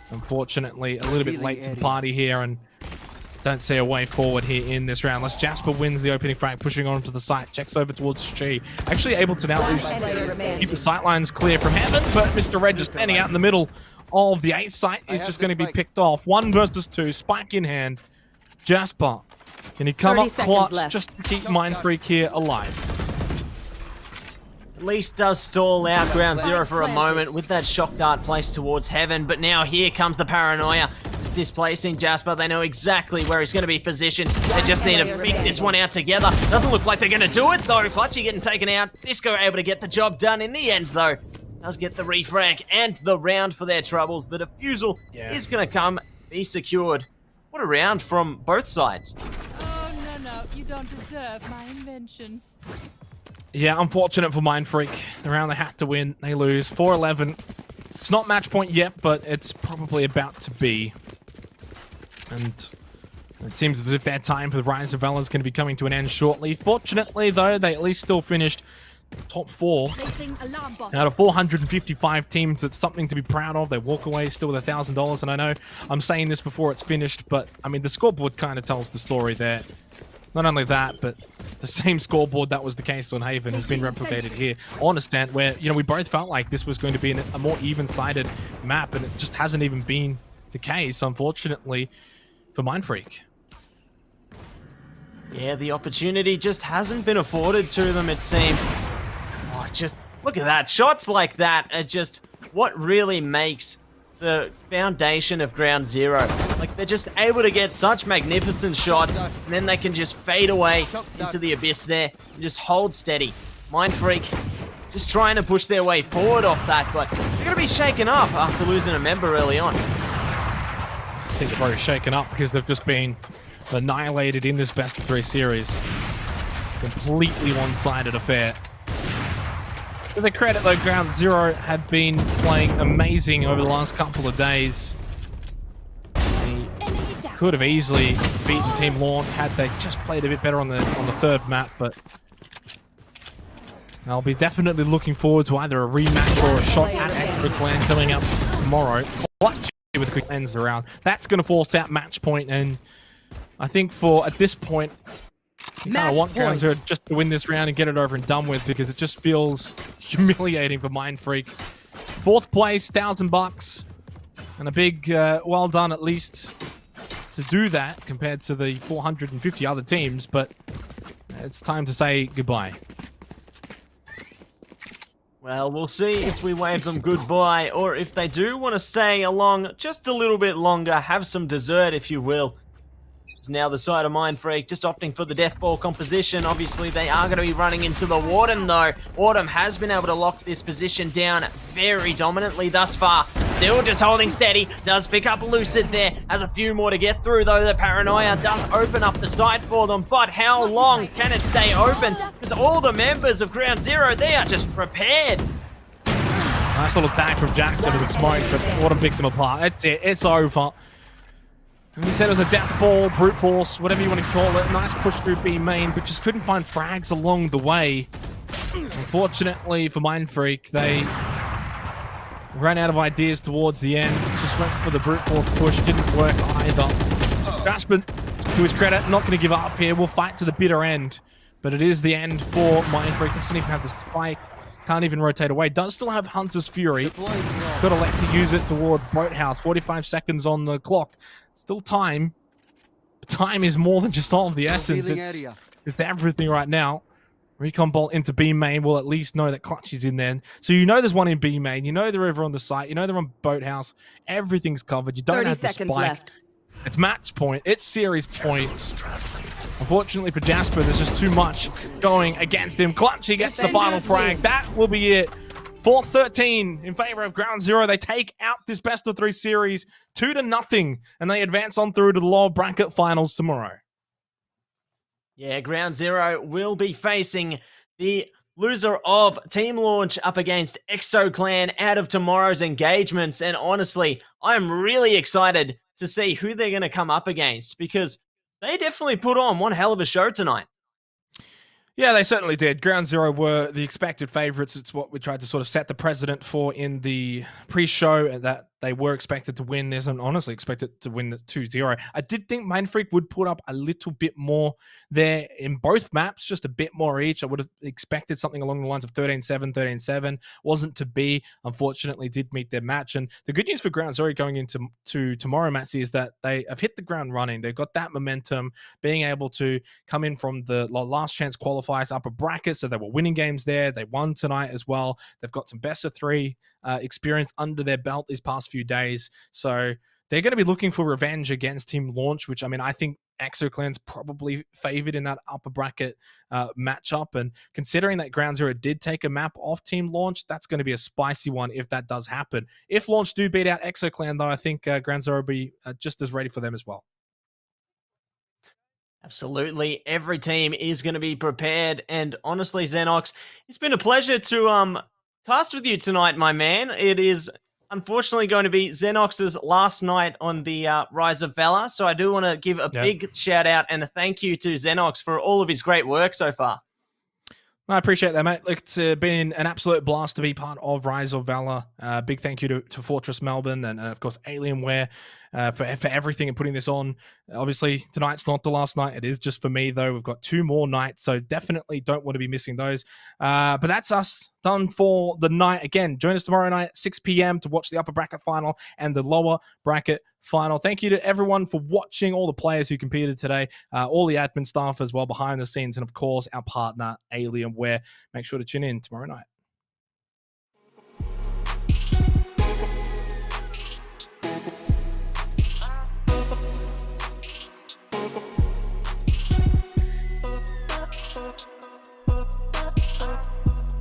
unfortunately, a little bit late to the party here, and don't see a way forward here in this round. Unless Jasper wins the opening frag, pushing on to the site, checks over towards Chi. Actually able to now at least keep the sight lines clear from heaven, but Mr. Red just standing out in the middle of the A site is just going to be picked off. 1 versus 2, spike in hand. Jasper, can he come up clutch just to keep Mindfreak here alive? least does stall out Ground Zero for a moment with that shock dart placed towards heaven. But now here comes the paranoia. It's displacing Jasper. They know exactly where he's going to be positioned. They just need to beat this one out together. Doesn't look like they're going to do it, though. Clutchy getting taken out. Disco able to get the job done in the end, though. Does get the refrag and the round for their troubles. The defusal is going to come, be secured. What a round from both sides. Oh, no, you don't deserve my inventions. Yeah, unfortunate for Mind Freak. The round they had to win, they lose. 4-11. It's not match point yet, but it's probably about to be. And it seems as if their time for the Rise of Valor is going to be coming to an end shortly. Fortunately, though, they at least still finished top 4 out of 455 teams. It's something to be proud of. They walk away still with $1,000, and I know I'm saying this before it's finished, but I mean the scoreboard kind of tells the story there. Not only that, but the same scoreboard that was the case on Haven has been replicated here on Ascent, where we both felt like this was going to be a more even-sided map, and it just hasn't even been the case, unfortunately, for Mind Freak. Yeah, the opportunity just hasn't been afforded to them, it seems. Oh, just look at that. Shots like that are just what really makes the foundation of Ground Zero. Like, they're just able to get such magnificent shots, and then they can just fade away into the abyss there and just hold steady. Mind Freak just trying to push their way forward off that, but they're going to be shaken up after losing a member early on. I think they're very shaken up because they've just been annihilated in this best of 3 series. Completely one-sided affair. To their credit, though, Ground Zero have been playing amazing over the last couple of days. They could have easily beaten Team Launch had they just played a bit better on the third map, but I'll be definitely looking forward to either a rematch or a shot at Extra Clan coming up tomorrow. Clutch with quick ends around. That's going to force out match point, and I think at this point, you kind of want Ground Zero just to win this round and get it over and done with, because it just feels humiliating for Mind Freak. 4th place, $1,000, and a big well done at least to do that compared to the 450 other teams, but it's time to say goodbye. Well, we'll see if we wave them goodbye, or if they do want to stay along just a little bit longer, have some dessert, if you will. Now the side of Mind Freak just opting for the death ball composition. Obviously, they are going to be running into the Warden, though. Autumn has been able to lock this position down very dominantly thus far. Still just holding steady. Does pick up Lucid there. Has a few more to get through, though. The paranoia does open up the site for them. But how long can it stay open? Because all the members of Ground Zero, they are just prepared. Nice little tag from Jackson with the smoke, but Autumn picks him apart. That's it. It's over. He said it was a death ball, brute force, whatever you want to call it. Nice push through B main, but just couldn't find frags along the way. Unfortunately for Mind Freak, they ran out of ideas towards the end. Just went for the brute force push, didn't work either. Jasper, to his credit, not going to give up here. We'll fight to the bitter end, but it is the end for Mind Freak. Doesn't even have the spike. Can't even rotate away. Does still have Hunter's Fury. Got to elect to use it toward Boathouse. 45 seconds on the clock. Still time. Time is more than just all of the essence. It's everything right now. Recon bolt into B main. We'll at least know that Clutch is in there. So you know there's one in B main. You know they're over on the site. You know they're on Boathouse. Everything's covered. You don't have the spike. Left. It's match point. It's series point. Unfortunately for Jasper, there's just too much going against him. Clutchy gets the final frag. That will be it. 4-13 in favor of Ground Zero. They take out this best of 3 series 2-0, and they advance on through to the lower bracket finals tomorrow. Yeah, Ground Zero will be facing the loser of Team Launch up against Exo Clan out of tomorrow's engagements. And honestly, I'm really excited to see who they're going to come up against, because they definitely put on one hell of a show tonight. Yeah, they certainly did. Ground Zero were the expected favorites. It's what we tried to sort of set the precedent for in the pre-show, and that they were expected to win this and honestly expected to win the 2-0. I did think Mind Freak would put up a little bit more there in both maps, just a bit more each. I would have expected something along the lines of 13-7, 13-7. Wasn't to be, unfortunately, did meet their match. And the good news for Ground Zero going into tomorrow, Matsy, is that they have hit the ground running. They've got that momentum, being able to come in from the last chance qualifiers upper bracket. So they were winning games there. They won tonight as well. They've got some best of three experience under their belt these past few days. So they're going to be looking for revenge against Team Launch, which, I mean, I think ExoClan's probably favored in that upper bracket matchup. And considering that Ground Zero did take a map off Team Launch, that's going to be a spicy one if that does happen. If Launch do beat out ExoClan, though, I think Ground Zero will be just as ready for them as well. Absolutely. Every team is going to be prepared. And honestly, Xenox, it's been a pleasure to cast with you tonight, my man. It is unfortunately going to be Xenox's last night on the Rise of Valor. So I do want to give a big shout out and a thank you to Xenox for all of his great work so far. I appreciate that, mate. Look, it's been an absolute blast to be part of Rise of Valor. Big thank you to Fortress Melbourne and, of course, Alienware for everything and putting this on. Obviously, tonight's not the last night. It is just for me, though. We've got 2 more nights, so definitely don't want to be missing those. But that's us done for the night. Again, join us tomorrow night at 6 p.m. to watch the upper bracket final and the lower bracket final. Thank you to everyone for watching, all the players who competed today, all the admin staff as well behind the scenes, and of course, our partner, Alienware. Make sure to tune in tomorrow night.